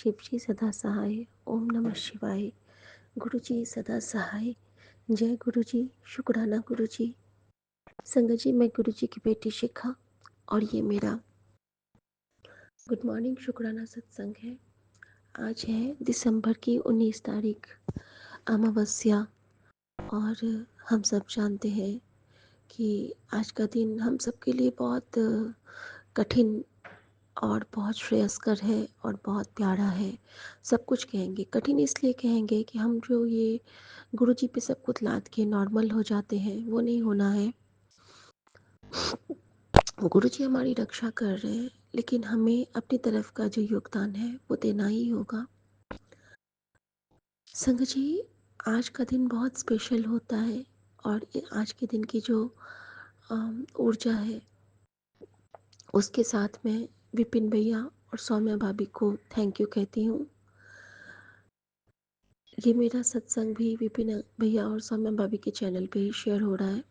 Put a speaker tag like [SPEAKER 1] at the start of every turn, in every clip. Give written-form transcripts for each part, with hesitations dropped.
[SPEAKER 1] शिवजी सदा सहाय। ओम नमः शिवाय। गुरुजी सदा सहाय। जय गुरुजी। शुक्राना गुरुजी। संगत जी, मैं गुरुजी की बेटी शिखा और ये मेरा गुड मॉर्निंग शुक्राना सत्संग है। आज है दिसंबर की 19 तारीख, अमावस्या। और हम सब जानते हैं कि आज का दिन हम सबके लिए बहुत कठिन और बहुत श्रेयस्कर है और बहुत प्यारा है। सब कुछ कहेंगे, कठिन इसलिए कहेंगे कि हम जो ये गुरुजी पे सब कुछ लाद के नॉर्मल हो जाते हैं, वो नहीं होना है। गुरुजी हमारी रक्षा कर रहे हैं, लेकिन हमें अपनी तरफ का जो योगदान है वो देना ही होगा। संग जी, आज का दिन बहुत स्पेशल होता है और आज के दिन की जो ऊर्जा है उसके साथ में विपिन भैया और सौम्या भाभी को थैंक यू कहती हूँ। ये मेरा सत्संग भी विपिन भैया और सौम्या भाभी के चैनल पे ही शेयर हो रहा है।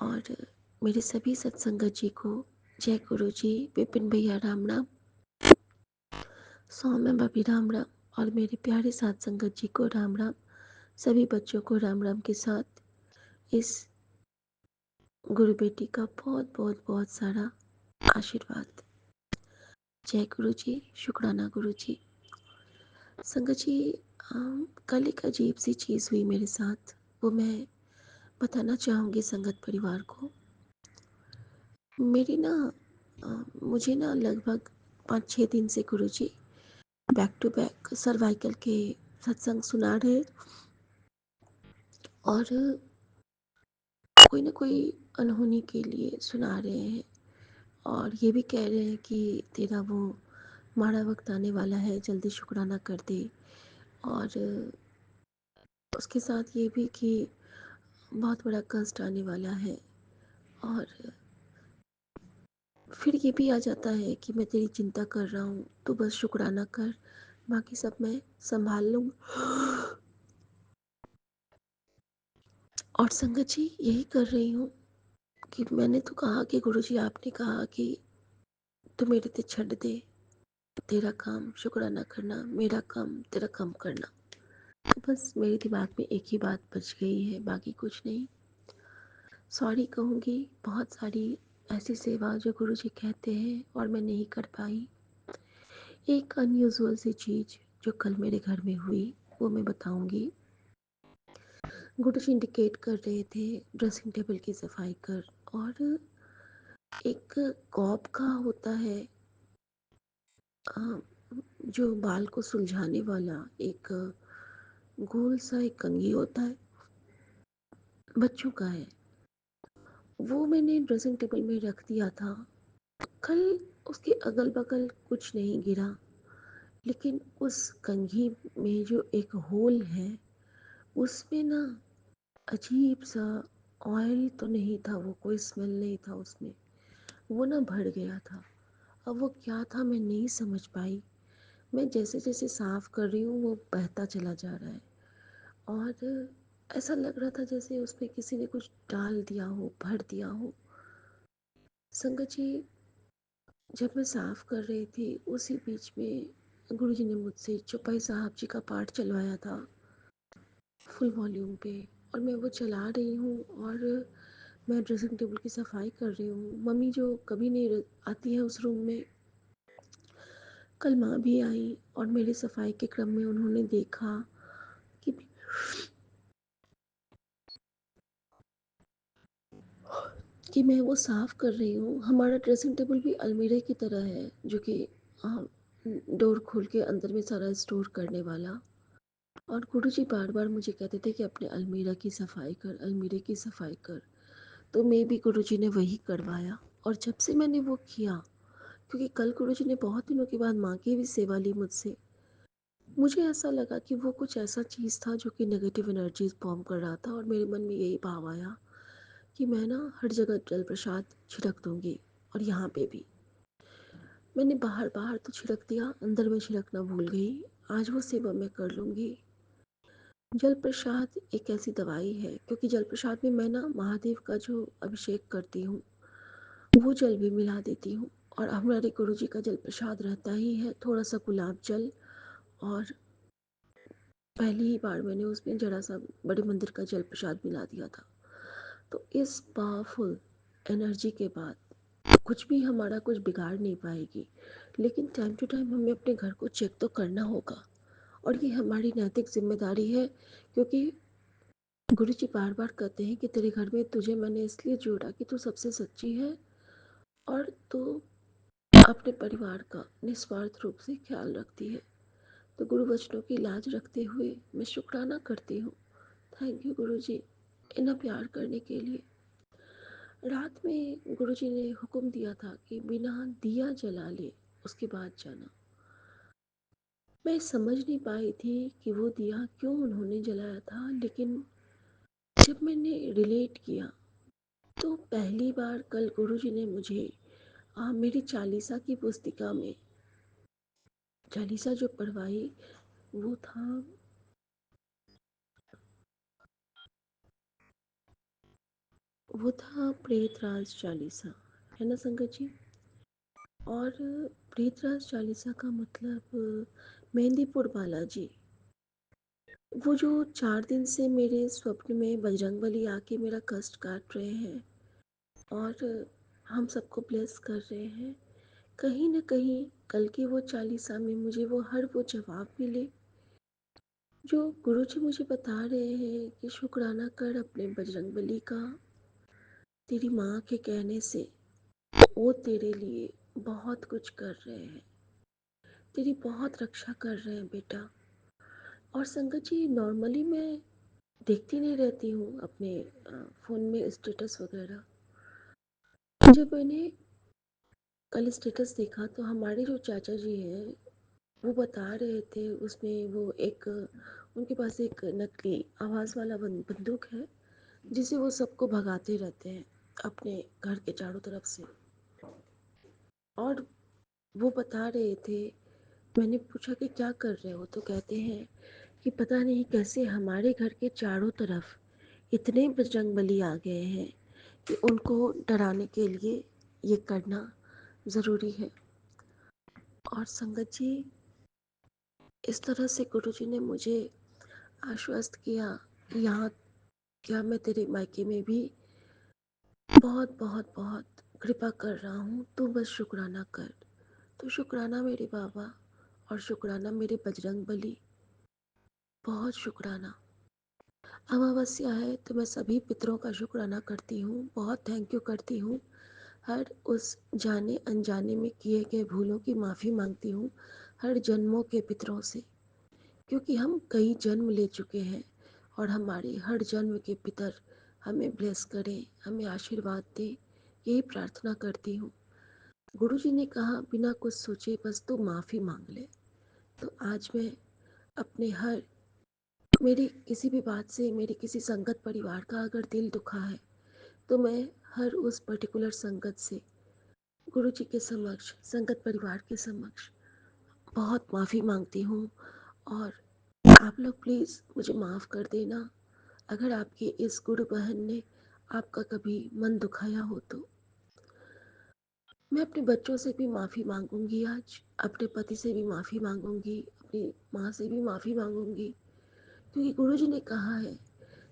[SPEAKER 1] और मेरे सभी सत्संगत जी को जय गुरु जी। विपिन भैया राम राम, सौम्या भाभी राम राम और मेरे प्यारे सत्संगत जी को राम राम। सभी बच्चों को राम राम के साथ इस गुरु बेटी का बहुत बहुत बहुत सारा आशीर्वाद। जय गुरु जी। शुक्राना गुरु जी। संगत जी, कल एक अजीब सी चीज़ हुई मेरे साथ, वो मैं बताना चाहूँगी संगत परिवार को। मेरी ना मुझे ना लगभग 5-6 दिन से गुरु जी बैक टू बैक सर्वाइकल के सत्संग सुना रहे और कोई ना कोई अनहोनी के लिए सुना रहे हैं और ये भी कह रहे हैं कि तेरा वो माड़ा वक्त आने वाला है, जल्दी शुक्राना कर दे। और उसके साथ ये भी कि बहुत बड़ा कष्ट आने वाला है। और फिर ये भी आ जाता है कि मैं तेरी चिंता कर रहा हूँ, तो बस शुक्राना कर, बाकी सब मैं संभाल लूँगा। और संगत जी, यही कर रही हूँ कि मैंने तो कहा कि गुरुजी आपने कहा कि तू मेरे ते छੱਡ दे, तेरा काम शुक्राना करना, मेरा काम तेरा काम करना। तो बस मेरे दिमाग में एक ही बात बच गई है, बाकी कुछ नहीं। सॉरी कहूँगी, बहुत सारी ऐसी सेवा जो गुरुजी कहते हैं और मैं नहीं कर पाई। एक अनयूजुअल सी चीज़ जो कल मेरे घर में हुई वो मैं बताऊंगी। गुरुजी इंडिकेट कर रहे थे ड्रेसिंग टेबल की सफाई कर, और एक कॉप का होता है जो बाल को सुलझाने वाला, एक गोल सा एक कंघी होता है, बच्चों का है। वो मैंने ड्रेसिंग टेबल में रख दिया था कल। उसके अगल बगल कुछ नहीं गिरा, लेकिन उस कंघी में जो एक होल है उसमें ना अजीब सा ऑयल तो नहीं था, वो कोई स्मेल नहीं था उसमें, वो ना भर गया था। अब वो क्या था मैं नहीं समझ पाई। मैं जैसे जैसे साफ कर रही हूँ वो बहता चला जा रहा है और ऐसा लग रहा था जैसे उसमें किसी ने कुछ डाल दिया हो, भर दिया हो। संगत जी, जब मैं साफ कर रही थी उसी बीच में गुरुजी ने मुझसे चौपाई साहब जी का पाठ चलवाया था फुल वॉल्यूम पे, और मैं वो चला रही हूँ और मैं ड्रेसिंग टेबल की सफाई कर रही हूँ। मम्मी जो कभी नहीं आती है उस रूम में, कल माँ भी आई और मेरी सफाई के क्रम में उन्होंने देखा कि मैं वो साफ़ कर रही हूँ। हमारा ड्रेसिंग टेबल भी अलमीरे की तरह है, जो कि डोर खोल के अंदर में सारा स्टोर करने वाला। और गुरुजी बार बार मुझे कहते थे कि अपने अलमीरा की सफाई कर, अलमीरे की सफाई कर। तो मैं भी गुरुजी ने वही करवाया। और जब से मैंने वो किया, क्योंकि कल गुरुजी ने बहुत दिनों के बाद माँ की भी सेवा ली मुझसे, मुझे ऐसा लगा कि वो कुछ ऐसा चीज़ था जो कि नेगेटिव एनर्जीज फॉर्म कर रहा था। और मेरे मन में यही भाव आया कि मैं ना हर जगह जल प्रसाद छिड़क दूंगी। और यहाँ पे भी मैंने बाहर बाहर तो छिड़क दिया, अंदर में छिड़कना भूल गई। आज वो सेवा मैं कर लूँगी। जल प्रसाद एक ऐसी दवाई है, क्योंकि जल प्रसाद में मैं ना महादेव का जो अभिषेक करती हूँ वो जल भी मिला देती हूँ। और हमारे गुरु जी का जल प्रसाद रहता ही है, थोड़ा सा गुलाब जल। और पहली ही बार मैंने उसमें जरा सा बड़े मंदिर का जल प्रसाद मिला दिया था। तो इस पावरफुल एनर्जी के बाद कुछ भी हमारा कुछ बिगाड़ नहीं पाएगी, लेकिन टाइम टू टाइम हमें अपने घर को चेक तो करना होगा। और ये हमारी नैतिक जिम्मेदारी है, क्योंकि गुरु जी बार बार कहते हैं कि तेरे घर में तुझे मैंने इसलिए जोड़ा कि तू सबसे सच्ची है और तू अपने परिवार का निस्वार्थ रूप से ख्याल रखती है। तो गुरु वचनों की लाज रखते हुए मैं शुक्राना करती हूँ। थैंक यू गुरु जी, इतना प्यार करने के लिए। रात में गुरु जी ने हुक्म दिया था कि बिना दिया जला ले उसके बाद जाना। मैं समझ नहीं पाई थी कि वो दिया क्यों उन्होंने जलाया था, लेकिन जब मैंने रिलेट किया तो पहली बार कल गुरु जी ने मुझे मेरी चालीसा की पुस्तिका में चालीसा जो पढ़वाई वो था प्रेतराज चालीसा, है ना संगत जी। और प्रेतराज चालीसा का मतलब मेहंदीपुर बालाजी, वो जो 4 दिन से मेरे स्वप्न में बजरंगबली आके मेरा कष्ट काट रहे हैं और हम सबको ब्लेस कर रहे हैं, कहीं ना कहीं कल की वो चालीसा में मुझे वो जवाब मिले जो गुरु जी मुझे बता रहे हैं कि शुक्राना कर अपने बजरंगबली का। तेरी माँ के कहने से वो तेरे लिए बहुत कुछ कर रहे हैं, तेरी बहुत रक्षा कर रहे हैं बेटा। और संगत जी, नॉर्मली मैं देखती नहीं रहती हूँ अपने फ़ोन में स्टेटस वगैरह। जब मैंने कल स्टेटस देखा तो हमारे जो चाचा जी हैं वो बता रहे थे, उसमें वो एक उनके पास एक नकली आवाज़ वाला बंदूक है जिसे वो सबको भगाते रहते हैं अपने घर के चारों तरफ से। और वो बता रहे थे, मैंने पूछा कि क्या कर रहे हो, तो कहते हैं कि पता नहीं कैसे हमारे घर के चारों तरफ इतने बजरंगबली आ गए हैं कि उनको डराने के लिए ये करना ज़रूरी है। और संगत जी, इस तरह से गुरु जी ने मुझे आश्वस्त किया कि यहाँ क्या मैं तेरे मायके में भी बहुत बहुत बहुत कृपा कर रहा हूँ, तू बस शुक्राना कर। तो शुक्राना मेरे बाबा, और शुक्राना मेरे बजरंग बली, बहुत शुक्राना। अमावस्या है तो मैं सभी पितरों का शुक्राना करती हूँ, बहुत थैंक यू करती हूँ। हर उस जाने अनजाने में किए गए भूलों की माफ़ी मांगती हूँ हर जन्मों के पितरों से, क्योंकि हम कई जन्म ले चुके हैं और हमारे हर जन्म के पितर हमें ब्लेस करें, हमें आशीर्वाद दें, यही प्रार्थना करती हूँ। गुरुजी ने कहा बिना कुछ सोचे बस तू माफ़ी मांग ले। तो आज मैं अपने हर मेरी किसी भी बात से, मेरी किसी संगत परिवार का अगर दिल दुखा है तो मैं हर उस पर्टिकुलर संगत से गुरु जी के समक्ष, संगत परिवार के समक्ष बहुत माफ़ी मांगती हूँ। और आप लोग प्लीज़ मुझे माफ़ कर देना अगर आपकी इस गुरु बहन ने आपका कभी मन दुखाया हो तो। मैं अपने बच्चों से भी माफ़ी मांगूंगी, आज अपने पति से भी माफ़ी मांगूंगी, अपनी माँ से भी माफ़ी मांगूंगी, क्योंकि गुरुजी ने कहा है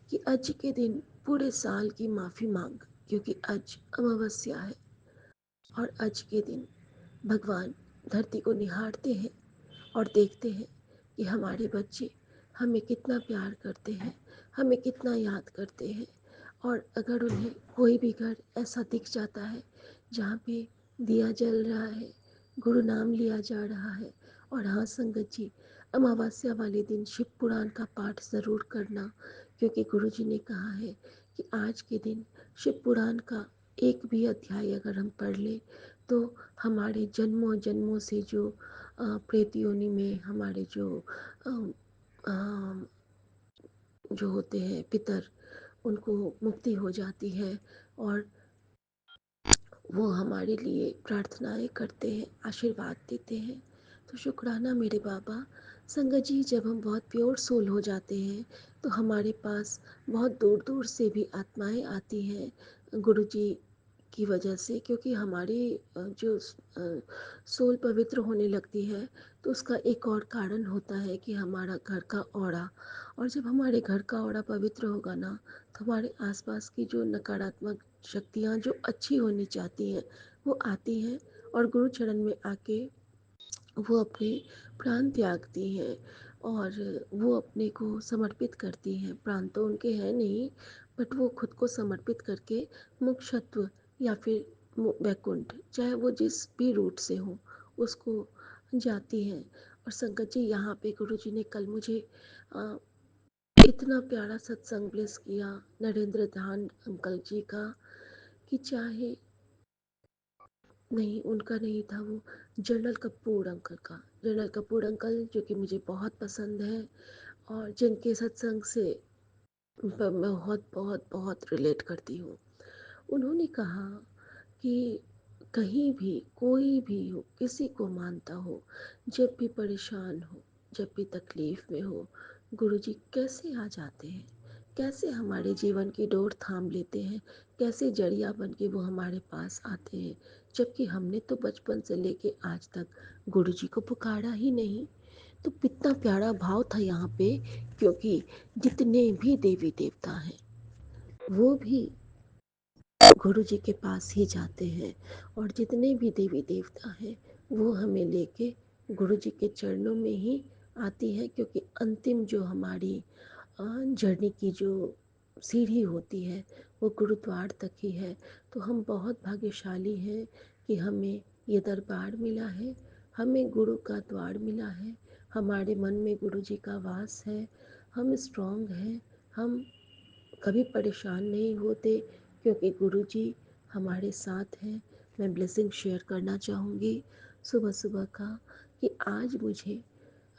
[SPEAKER 1] कि आज के दिन पूरे साल की माफ़ी मांग, क्योंकि आज अमावस्या है। और आज के दिन भगवान धरती को निहारते हैं और देखते हैं कि हमारे बच्चे हमें कितना प्यार करते हैं, हमें कितना याद करते हैं। और अगर उन्हें कोई भी घर ऐसा दिख जाता है जहाँ पे दिया जल रहा है, गुरु नाम लिया जा रहा है, और हाँ संगत जी, अमावस्या वाले दिन शिव पुराण का पाठ ज़रूर करना, क्योंकि गुरु जी ने कहा है कि आज के दिन शिव पुराण का एक भी अध्याय अगर हम पढ़ लें तो हमारे जन्मों जन्मों से जो प्रेत योनि में हमारे अम, अम, जो होते हैं पितर, उनको मुक्ति हो जाती है और वो हमारे लिए प्रार्थनाएं करते हैं, आशीर्वाद देते हैं। तो शुक्राना मेरे बाबा। संगत जी, जब हम बहुत प्योर सोल हो जाते हैं तो हमारे पास बहुत दूर दूर से भी आत्माएं आती हैं गुरु जी की वजह से, क्योंकि हमारी जो सोल पवित्र होने लगती है, तो उसका एक और कारण होता है कि हमारा घर का ऑरा। और जब हमारे घर का ऑरा पवित्र होगा ना, तो हमारे आसपास की जो नकारात्मक शक्तियाँ जो अच्छी होनी चाहती हैं वो आती हैं, और गुरु चरण में आके वो अपने प्राण त्यागती हैं, और वो अपने को समर्पित करती हैं। प्राण तो उनके हैं नहीं, बट वो खुद को समर्पित करके मोक्षत्व या फिर वैकुंठ, चाहे वो जिस भी रूट से हो, उसको जाती हैं। और संगत जी, यहाँ पे गुरु जी ने कल मुझे अ, इतना प्यारा सत्संग ब्लेस किया नरेंद्र धान अंकल जी का, कि चाहे नहीं, उनका नहीं था वो, जनरल कपूर अंकल का। जनरल कपूर अंकल जो कि मुझे बहुत पसंद है, और जिनके सत्संग से मैं बहुत बहुत बहुत रिलेट करती हूँ। उन्होंने कहा कि कहीं भी कोई भी हो, किसी को मानता हो, जब भी परेशान हो, जब भी तकलीफ में हो, गुरुजी कैसे आ जाते हैं, कैसे हमारे जीवन की डोर थाम लेते हैं, कैसे जड़िया बन के वो हमारे पास आते हैं, जबकि हमने तो बचपन से लेके आज तक गुरुजी को पुकारा ही नहीं। तो कितना प्यारा भाव था यहाँ पे, क्योंकि जितने भी देवी देवता हैं वो भी गुरु जी के पास ही जाते हैं, और जितने भी देवी देवता हैं वो हमें लेके गुरु जी के चरणों में ही आती है, क्योंकि अंतिम जो हमारी जर्नी की जो सीढ़ी होती है वो गुरुद्वार तक ही है। तो हम बहुत भाग्यशाली हैं कि हमें ये दरबार मिला है, हमें गुरु का द्वार मिला है, हमारे मन में गुरु जी का वास है, हम स्ट्रांग हैं, हम कभी परेशान नहीं होते, क्योंकि गुरुजी हमारे साथ हैं। मैं ब्लेसिंग शेयर करना चाहूँगी सुबह सुबह का, कि आज मुझे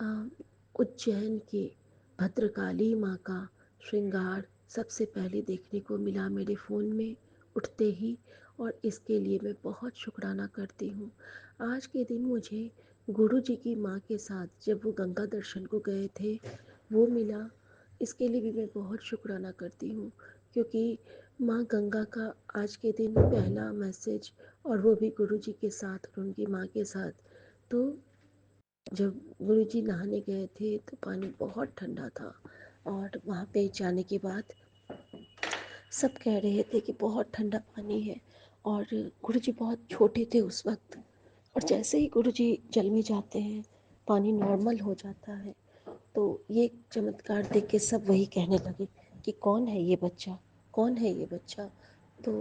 [SPEAKER 1] अ, उज्जैन की भद्रकाली माँ का श्रृंगार सबसे पहले देखने को मिला मेरे फ़ोन में उठते ही, और इसके लिए मैं बहुत शुक्राना करती हूँ। आज के दिन मुझे गुरु जी की माँ के साथ जब वो गंगा दर्शन को गए थे वो मिला, इसके लिए भी मैं बहुत शुक्राना करती हूँ, क्योंकि माँ गंगा का आज के दिन पहला मैसेज, और वो भी गुरु जी के साथ और उनकी माँ के साथ। तो जब गुरु जी नहाने गए थे तो पानी बहुत ठंडा था, और वहाँ पे जाने के बाद सब कह रहे थे कि बहुत ठंडा पानी है, और गुरु जी बहुत छोटे थे उस वक्त, और जैसे ही गुरु जी जल में जाते हैं पानी नॉर्मल हो जाता है। तो ये चमत्कार देख के सब वही कहने लगे कि कौन है ये बच्चा, कौन है ये बच्चा। तो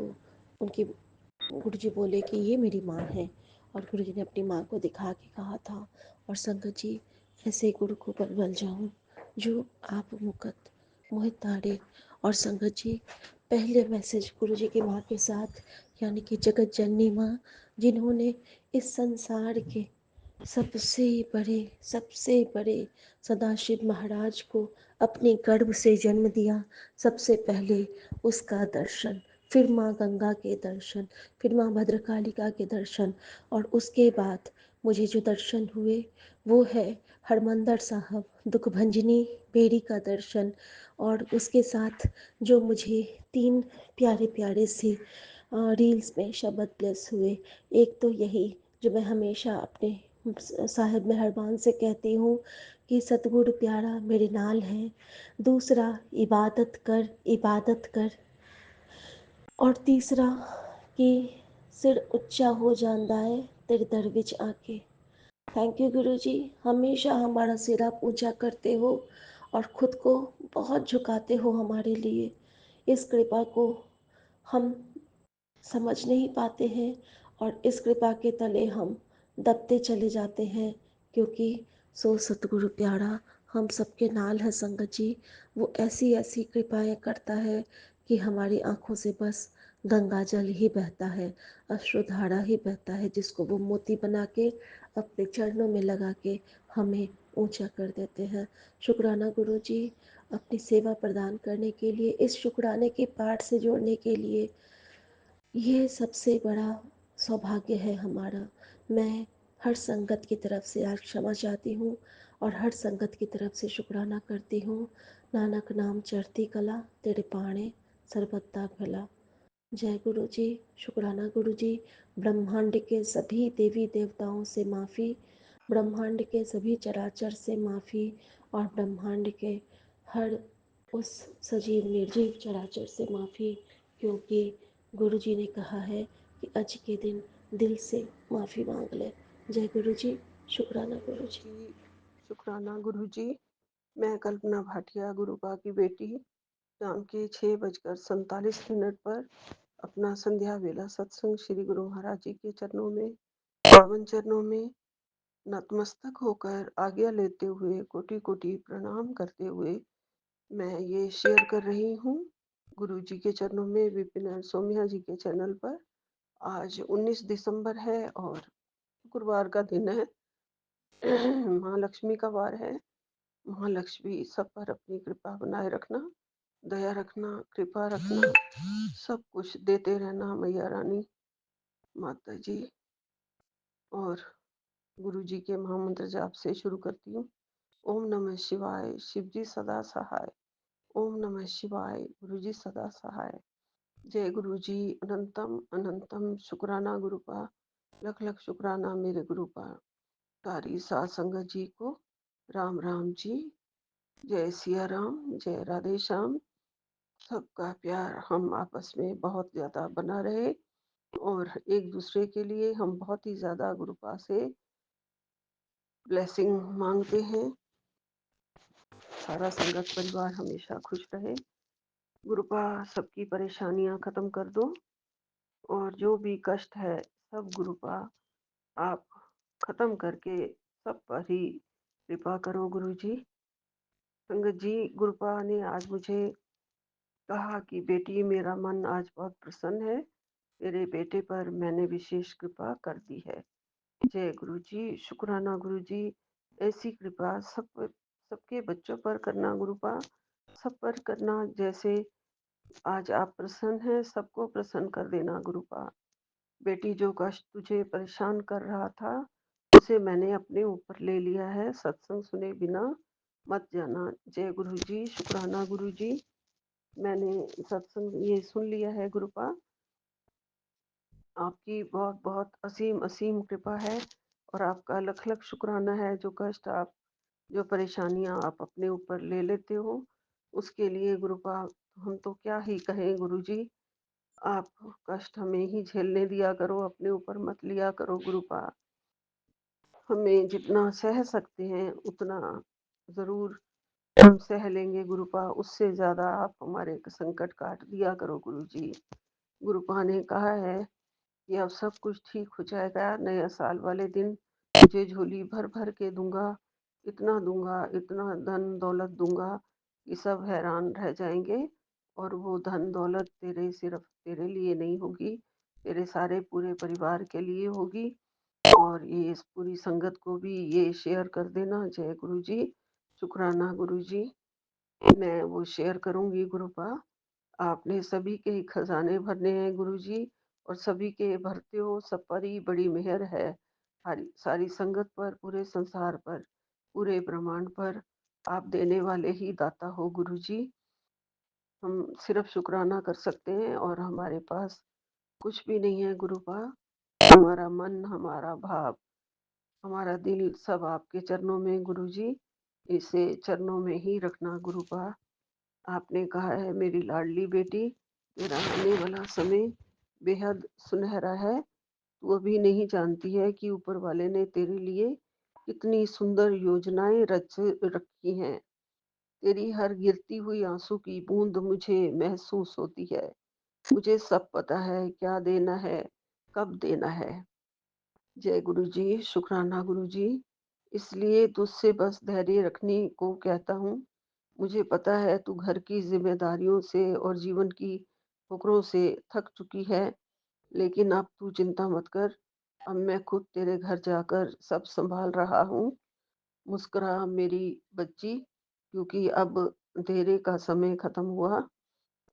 [SPEAKER 1] उनके गुरु जी बोले कि ये मेरी माँ है, और गुरु जी ने अपनी माँ को दिखा के कहा था, और संगत जी ऐसे गुरु को बल जाऊँ जो आप मुकत मोहित तारे। और संगत जी पहले मैसेज गुरु जी की माँ के साथ, यानी कि जगत जननी माँ, जिन्होंने इस संसार के सबसे बड़े सदाशिव महाराज को अपने गर्भ से जन्म दिया, सबसे पहले उसका दर्शन, फिर माँ गंगा के दर्शन, फिर माँ भद्रकालिका के दर्शन, और उसके बाद मुझे जो दर्शन हुए वो है हरमंदर साहब दुखभंजनी बेरी का दर्शन। और उसके साथ जो मुझे 3 प्यारे प्यारे से रील्स में शब्द ब्लेस हुए, एक तो यही जो मैं हमेशा अपने साहिब मेहरबान से कहती हूँ कि सतगुरु प्यारा मेरे नाल है, दूसरा इबादत कर इबादत कर, और तीसरा कि सिर उच्चा हो जाता है तेरे दर विच आके। थैंक यू गुरु जी, हमेशा हमारा सिर आप ऊंचा करते हो और ख़ुद को बहुत झुकाते हो हमारे लिए। इस कृपा को हम समझ नहीं पाते हैं, और इस कृपा के तले हम दबते चले जाते हैं, क्योंकि सो सतगुरु प्यारा हम सबके नाल है संगत जी। वो ऐसी ऐसी कृपाएं करता है कि हमारी आंखों से बस गंगा जल ही बहता है, अश्रुधारा ही बहता है, जिसको वो मोती बना के अपने चरणों में लगा के हमें ऊंचा कर देते हैं। शुक्राना गुरु जी, अपनी सेवा प्रदान करने के लिए, इस शुक्राने के पाठ से जोड़ने के लिए। ये सबसे बड़ा सौभाग्य है हमारा। मैं हर संगत की तरफ से आज क्षमा चाहती हूँ, और हर संगत की तरफ से शुक्राना करती हूँ। नानक नाम चढ़ती कला तेरे पाणे सरबत्ता भला। जय गुरु जी। शुक्राना गुरु जी। ब्रह्मांड के सभी देवी देवताओं से माफ़ी, ब्रह्मांड के सभी चराचर से माफ़ी और ब्रह्मांड के हर उस सजीव निर्जीव चराचर से माफ़ी, क्योंकि गुरु जी ने कहा है कि आज के दिन दिल से माफ़ी मांग ले। जय गुरु जी। शुक्राना गुरु जी।
[SPEAKER 2] शुक्राना गुरु जी। मैं कल्पना भाटिया गुरुपा की बेटी शाम के 6:47 पर अपना संध्या वेला सत्संग श्री गुरु महाराज जी के चरणों में, पावन चरणों में नतमस्तक होकर आज्ञा लेते हुए कोटि कोटि प्रणाम करते हुए मैं ये शेयर कर रही हूँ गुरु जी के चरणों में, विपिन और सौम्या जी के चैनल पर। आज 19 दिसंबर है और शुक्रवार का दिन है। महालक्ष्मी का वार है। महालक्ष्मी सब पर अपनी कृपा बनाए रखना, दया रखना, कृपा रखना, सब कुछ देते रहना मैया रानी माता जी। और गुरु जी के महामंत्र जाप से शुरू करती हूँ। ओम नमः शिवाय, शिव जी सदा सहाय। ओम नमः शिवाय, गुरु जी सदा सहाय। जय गुरु जी। अनंतम अनंतम शुक्राना गुरुपा, लख लख शुक्राना मेरे गुरुपा। सारी साध संगत जी को राम राम जी। जय सिया राम, जय राधे श्याम। सबका प्यार हम आपस में बहुत ज्यादा बना रहे और एक दूसरे के लिए हम बहुत ही ज्यादा गुरुपा से ब्लेसिंग मांगते हैं। सारा संगत परिवार हमेशा खुश रहे। गुरुपा सबकी परेशानियां खत्म कर दो और जो भी कष्ट है सब गुरुपा आप खत्म करके सब पर ही कृपा करो गुरु जी। संगत जी, गुरुपा ने आज मुझे कहा कि बेटी मेरा मन आज बहुत प्रसन्न है, तेरे बेटे पर मैंने विशेष कृपा कर दी है। जय गुरु जी। शुक्राना गुरु जी। ऐसी कृपा सबके बच्चों पर करना गुरुपा, सब पर करना। जैसे आज आप प्रसन्न हैं, सबको प्रसन्न कर देना गुरुपा। बेटी जो कष्ट तुझे परेशान कर रहा था उसे मैंने अपने ऊपर ले लिया है, सत्संग सुने बिना मत जाना। जय गुरु जी। शुक्राना गुरु जी। मैंने सत्संग ये सुन लिया है गुरुपा। आपकी बहुत बहुत असीम असीम कृपा है और आपका लख लख शुक्राना है। जो कष्ट आप, जो परेशानियां आप अपने ऊपर ले लेते हो उसके लिए गुरुपा हम तो क्या ही कहें गुरु जी। आप कष्ट हमें ही झेलने दिया करो, अपने ऊपर मत लिया करो गुरुपा। हमें जितना सह सकते हैं उतना जरूर हम सह लेंगे गुरुपा, उससे ज्यादा आप हमारे संकट काट दिया करो गुरु जी। गुरुपा ने कहा है कि अब सब कुछ ठीक हो जाएगा, नया साल वाले दिन तुझे झोली भर भर के दूंगा, इतना धन दौलत दूंगा कि सब हैरान रह जाएंगे। और वो धन दौलत तेरे सिर्फ तेरे लिए नहीं होगी, तेरे सारे पूरे परिवार के लिए होगी। और ये इस पूरी संगत को भी ये शेयर कर देना। जय गुरु जी। शुक्राना गुरु जी। मैं वो शेयर करूंगी गुरुपा। आपने सभी के ही खजाने भरने हैं गुरु जी और सभी के भरते हो, सब पर ही बड़ी मेहर है। सारी संगत पर, पूरे संसार पर, पूरे ब्रह्मांड पर आप देने वाले ही दाता हो गुरु जी। हम सिर्फ शुक्राना कर सकते हैं और हमारे पास कुछ भी नहीं है गुरुपा। हमारा मन, हमारा भाव, हमारा दिल सब आपके चरणों में गुरु जी। इसे चरणों में ही रखना गुरुपा। आपने कहा है मेरी लाडली बेटी, तेरा आने वाला समय बेहद सुनहरा है। तू अभी नहीं जानती है कि ऊपर वाले ने तेरे लिए कितनी सुंदर योजनाएं रच रखी हैं। तेरी हर गिरती हुई आंसू की बूंद मुझे महसूस होती है। मुझे सब पता है क्या देना है, कब देना है। जय गुरु जी। शुक्राना गुरु जी। इसलिए तुझसे बस धैर्य रखने को कहता हूँ। मुझे पता है तू घर की जिम्मेदारियों से और जीवन की ठोकरों से थक चुकी है, लेकिन अब तू चिंता मत कर। अब मैं खुद तेरे घर जाकर सब संभाल रहा हूँ। मुस्कुरा मेरी बच्ची, क्योंकि अब अंधेरे का समय खत्म हुआ।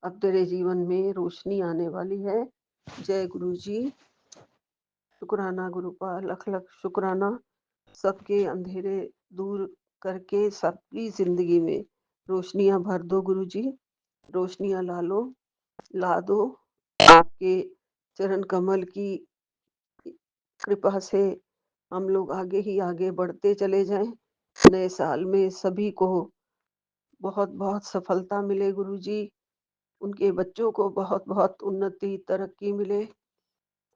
[SPEAKER 2] अब तेरे जीवन में रोशनी आने वाली है। जय गुरु जी। शुक्राना गुरुपा, लख लख शुक्राना। सबके अंधेरे दूर करके सबकी जिंदगी में रोशनियां भर दो गुरु जी। रोशनियां ला दो। आपके चरण कमल की कृपा से हम लोग आगे ही आगे बढ़ते चले जाएँ। नए साल में सभी को बहुत-बहुत सफलता मिले गुरुजी। उनके बच्चों को बहुत-बहुत उन्नति, तरक्की मिले।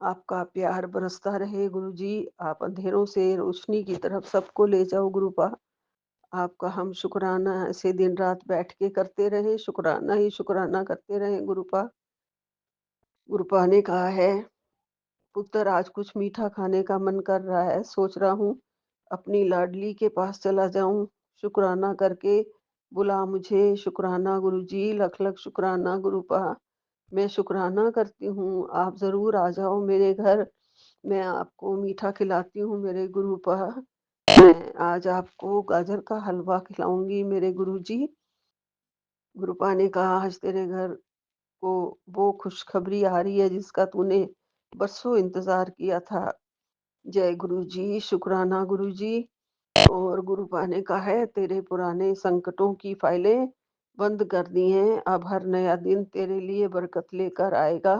[SPEAKER 2] आपका प्यार बरसता रहे गुरुजी। आप अंधेरों से रोशनी की तरफ सबको ले जाओ गुरुपा। आपका हम शुक्राना ऐसे दिन-रात बैठ के करते रहें, शुक्राना ही शुक्राना करते रहें गुरुपा। गुरुपा ने कहा है, पुत्र आज कुछ मीठा खाने का मन कर रहा है, सोच रहा हूँ अपनी लाडली के पास चला जाऊँ, शुक्राना करके बुला मुझे, शुक्राना गुरुजी, लख-लख शुक्राना गुरुपा। मैं शुक्राना करती हूँ, आप ज़रूर आ जाओ मेरे घर, मैं आपको मीठा खिलाती हूँ मेरे गुरुपा। मैं आज आपको गाजर का हलवा खिलाऊँगी मेरे गुरुजी। गुरुपा ने कहा आज तेरे घर को वो खुशखबरी आ रही है जिसका तूने बरसों इंतज़ार किया था। जय गुरुजी, शुक्राना गुरुजी। और गुरुपा ने कहा है तेरे पुराने संकटों की फाइलें बंद कर दी हैं, अब हर नया दिन तेरे लिए बरकत लेकर आएगा।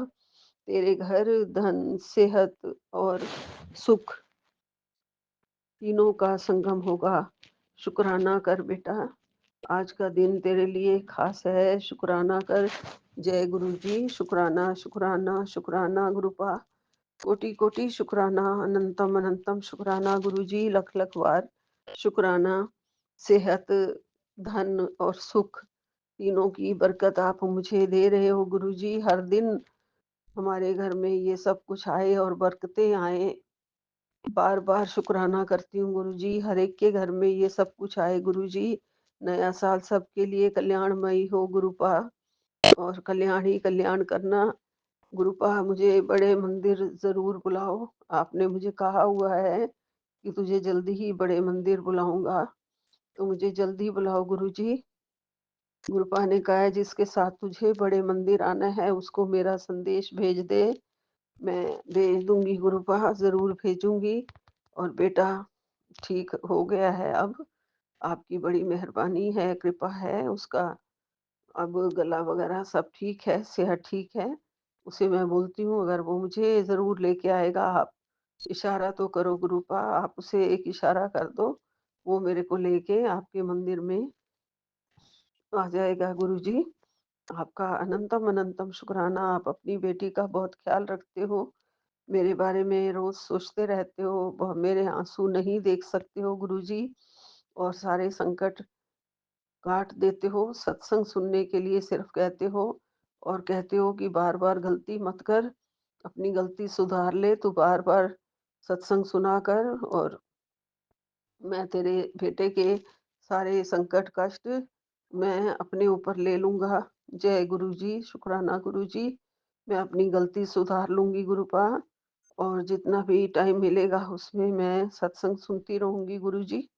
[SPEAKER 2] तेरे घर धन, सेहत और सुख तीनों का संगम होगा। शुक्राना कर बेटा, आज का दिन तेरे लिए खास है, शुक्राना कर। जय गुरुजी, शुक्राना, शुक्राना, शुक्राना गुरुपा। कोटि-कोटि शुक्राना, अनंतम अनंतम शुक्राना गुरुजी, लख-लख बार शुक्राना। सेहत, धन और सुख तीनों की बरकत आप मुझे दे रहे हो गुरुजी। हर दिन हमारे घर में ये सब कुछ आए और बरकतें आएँ। बार-बार शुक्राना करती हूँ गुरुजी, हर एक के घर में ये सब कुछ आए गुरुजी। नया साल सबके लिए कल्याणमयी हो गुरुपा, और कल्याण ही कल्याण करना। गुरुपा मुझे बड़े मंदिर ज़रूर बुलाओ। आपने मुझे कहा हुआ है कि तुझे जल्दी ही बड़े मंदिर बुलाऊँगा, तो मुझे जल्दी बुलाओ गुरुजी। गुरुपा ने कहा है जिसके साथ तुझे बड़े मंदिर आना है उसको मेरा संदेश भेज दे। मैं भेज दूँगी गुरुपा, ज़रूर भेजूँगी। और बेटा ठीक हो गया है अब, आपकी बड़ी मेहरबानी है, कृपा है उसका। अब गला वगैरह सब ठीक है, सेहत ठीक है। उसे मैं बोलती हूँ अगर वो मुझे ज़रूर लेके आएगा, आप इशारा तो करो गुरुपा, आप उसे एक इशारा कर दो, वो मेरे को लेके आपके मंदिर में आ जाएगा गुरुजी। आपका अनंतम अनंतम शुक्राना, आप अपनी बेटी का बहुत ख़्याल रखते हो, मेरे बारे में रोज़ सोचते रहते हो, मेरे आँसू नहीं देख सकते हो गुरुजी, और सारे संकट काट देते हो, सत्संग सुनने के लिए सिर्फ़ कहते हो, और कहते हो कि बार-बार गलती मत कर, अपनी गलती सुधार ले, तू बार-बार सत्संग सुना कर, और मैं तेरे बेटे के सारे संकट कष्ट मैं अपने ऊपर ले लूँगा। जय गुरुजी, शुक्राना गुरुजी। मैं अपनी गलती सुधार लूँगी गुरुपा, और जितना भी टाइम मिलेगा उसमें मैं सत्संग सुनती रहूँगी गुरुजी।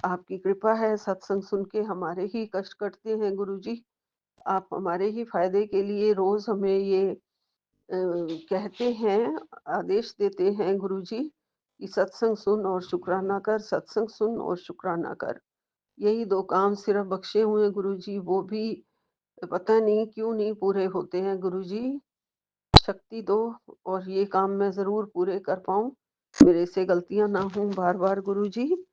[SPEAKER 2] आपकी कृपा है, सत्संग सुन के हमारे ही कष्ट कटते हैं गुरुजी। आप हमारे ही फ़ायदे के लिए रोज़ हमें ये कहते हैं, आदेश देते हैं गुरुजी कि सत्संग सुन और शुक्राना कर, सत्संग सुन और शुक्राना कर। यही 2 काम सिर्फ़ बख्शे हुए हैं गुरुजी, वो भी पता नहीं क्यों नहीं पूरे होते हैं गुरुजी। शक्ति दो, और ये काम मैं ज़रूर पूरे कर पाऊँ। मेरे से गलतियाँ ना हों बार-बार गुरुजी।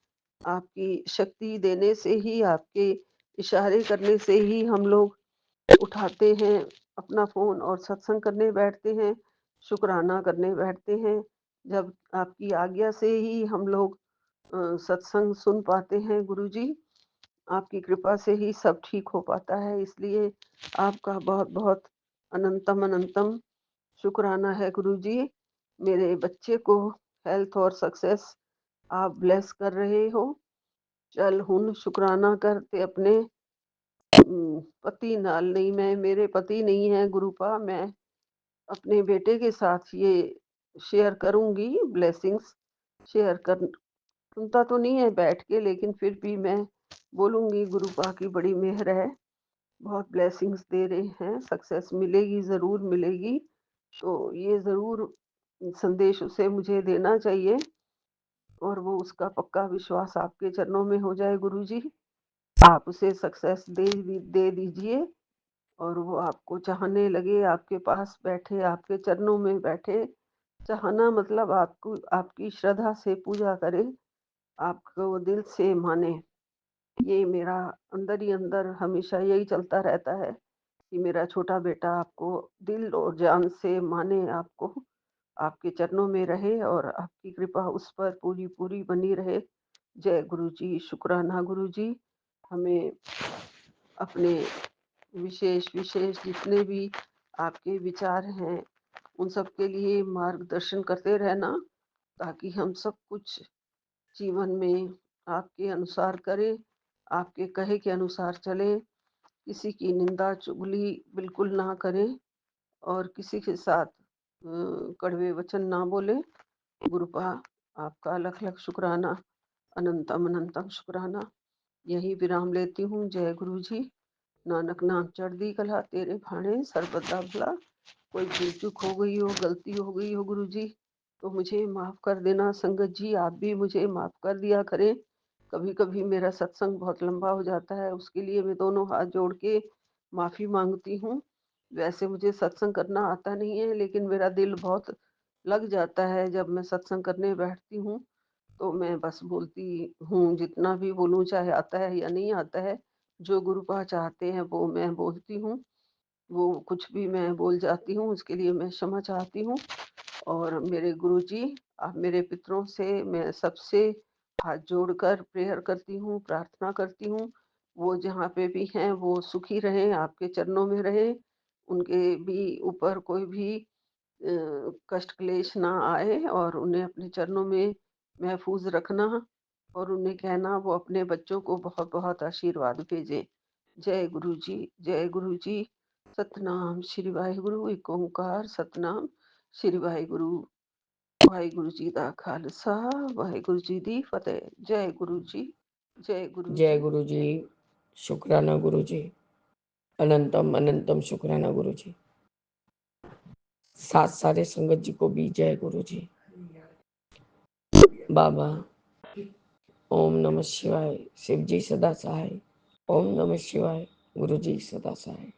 [SPEAKER 2] आपकी शक्ति देने से ही, आपके इशारे करने से ही हम लोग उठाते हैं अपना फ़ोन और सत्संग करने बैठते हैं, शुक्राना करने बैठते हैं। जब आपकी आज्ञा से ही हम लोग सत्संग सुन पाते हैं गुरुजी। आपकी कृपा से ही सब ठीक हो पाता है, इसलिए आपका बहुत-बहुत अनंतम अनंतम शुक्राना है गुरुजी। मेरे बच्चे को हेल्थ और सक्सेस आप ब्लेस कर रहे हो। चल हुन शुक्राना कर ते अपने पति नाल नहीं, मैं मेरे पति नहीं है गुरुपा, मैं अपने बेटे के साथ ये शेयर करूँगी ब्लेसिंग्स, शेयर कर सुनता तो नहीं है बैठ के, लेकिन फिर भी मैं बोलूँगी गुरुपा की बड़ी मेहर है, बहुत ब्लेसिंग्स दे रहे हैं, सक्सेस मिलेगी, ज़रूर मिलेगी। तो ये ज़रूर संदेश उसे मुझे देना चाहिए, और वो उसका पक्का विश्वास आपके चरणों में हो जाए गुरुजी। आप उसे सक्सेस दे दीजिए, और वो आपको चाहने लगे, आपके पास बैठे, आपके चरणों में बैठे। चाहना मतलब आपको आपकी श्रद्धा से पूजा करे, आपको दिल से माने। ये मेरा अंदर ही अंदर हमेशा यही चलता रहता है कि मेरा छोटा बेटा आपको दिल और जान से माने, आपको आपके चरणों में रहे और आपकी कृपा उस पर पूरी-पूरी बनी रहे। जय गुरु जी, शुक्राना गुरु जी। हमें अपने विशेष-विशेष जितने भी आपके विचार हैं, उन सब के लिए मार्गदर्शन करते रहना, ताकि हम सब कुछ जीवन में आपके अनुसार करें, आपके कहे के अनुसार चलें, किसी की निंदा, चुगली बिल्कुल ना करें और किसी के साथ कड़वे वचन ना बोलें। गुरुपा आपका लख-लख शुक्राना, अनंतम-अनंतम शुक्राना। यही विराम लेती हूँ। जय गुरु जी। नानक नाम चढ़दी कला तेरे भाणे सर्वदा भला। कोई भूल चूक हो गई हो, गलती हो गई हो गुरु जी, तो मुझे माफ़ कर देना। संगत जी आप भी मुझे माफ़ कर दिया करें। कभी-कभी मेरा सत्संग बहुत लंबा हो जाता है, उसके लिए मैं दोनों हाथ जोड़ के माफ़ी माँगती हूँ। वैसे मुझे सत्संग करना आता नहीं है, लेकिन मेरा दिल बहुत लग जाता है जब मैं सत्संग करने बैठती हूँ, तो मैं बस बोलती हूँ, जितना भी बोलूँ चाहे आता है या नहीं आता है, जो गुरुपा चाहते हैं वो मैं बोलती हूँ। वो कुछ भी मैं बोल जाती हूँ, उसके लिए मैं क्षमा चाहती हूँ। और मेरे गुरुजी, आप मेरे पितरों से मैं सबसे हाथ जोड़कर प्रेयर करती हूँ, प्रार्थना करती हूँ। वो जहाँ पे भी हैं वो सुखी रहें, आपके चरणों में रहें। उनके भी ऊपर कोई भी कष्ट क्लेश ना आए और उन्हें अपने चरणों में महफूज़ रखना और उन्हें कहना वो अपने बच्चों को बहुत-बहुत आशीर्वाद भेजें। जय गुरु जी, जय गुरु जी। सतनाम श्री वाहिगुरु, एक ओंकार सतनाम श्री वाहिगुरु। वाहिगुरु जी दा खालसा, वाहिगुरु जी दी फतेह। जय गुरु जी, जय गुरु
[SPEAKER 3] जय
[SPEAKER 2] जी।
[SPEAKER 3] गुरु जी, शुक्राना गुरु जी, अनंतम अनंतम शुक्राना गुरु जी। साथ सारे संगत जी को भी जय गुरु जी। बाबा ओम नमः शिवाय, शिव जी सदा सहाय। ओम नमः शिवाय, गुरु जी सदा सहाय।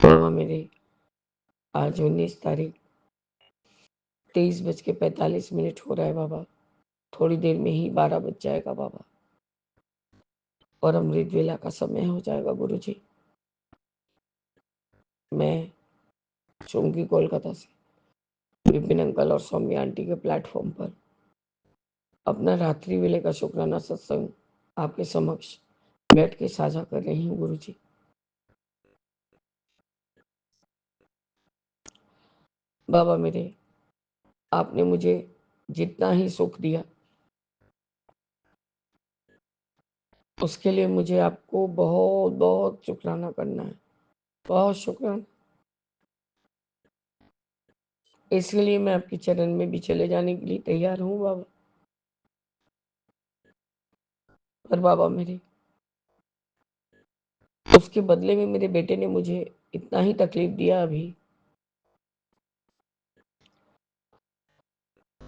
[SPEAKER 3] बाबा मेरे आज 19 तारीख 23:45 हो रहा है बाबा। थोड़ी देर में ही 12 बज जाएगा बाबा और अमृत वेला का समय हो जाएगा गुरु जी। मैं चौंकी कोलकाता से विपिन अंकल और सौम्या आंटी के प्लेटफॉर्म पर अपना रात्रि वेले का शुक्राना सत्संग आपके समक्ष बैठ के साझा कर रही हूँ गुरु जी। बाबा मेरे, आपने मुझे जितना ही सुख दिया उसके लिए मुझे आपको बहुत बहुत शुक्राना करना है, बहुत शुक्राना। इसलिए मैं आपके चरण में भी चले जाने के लिए तैयार हूँ बाबा। पर बाबा मेरे, उसके बदले में मेरे बेटे ने मुझे इतना ही तकलीफ दिया अभी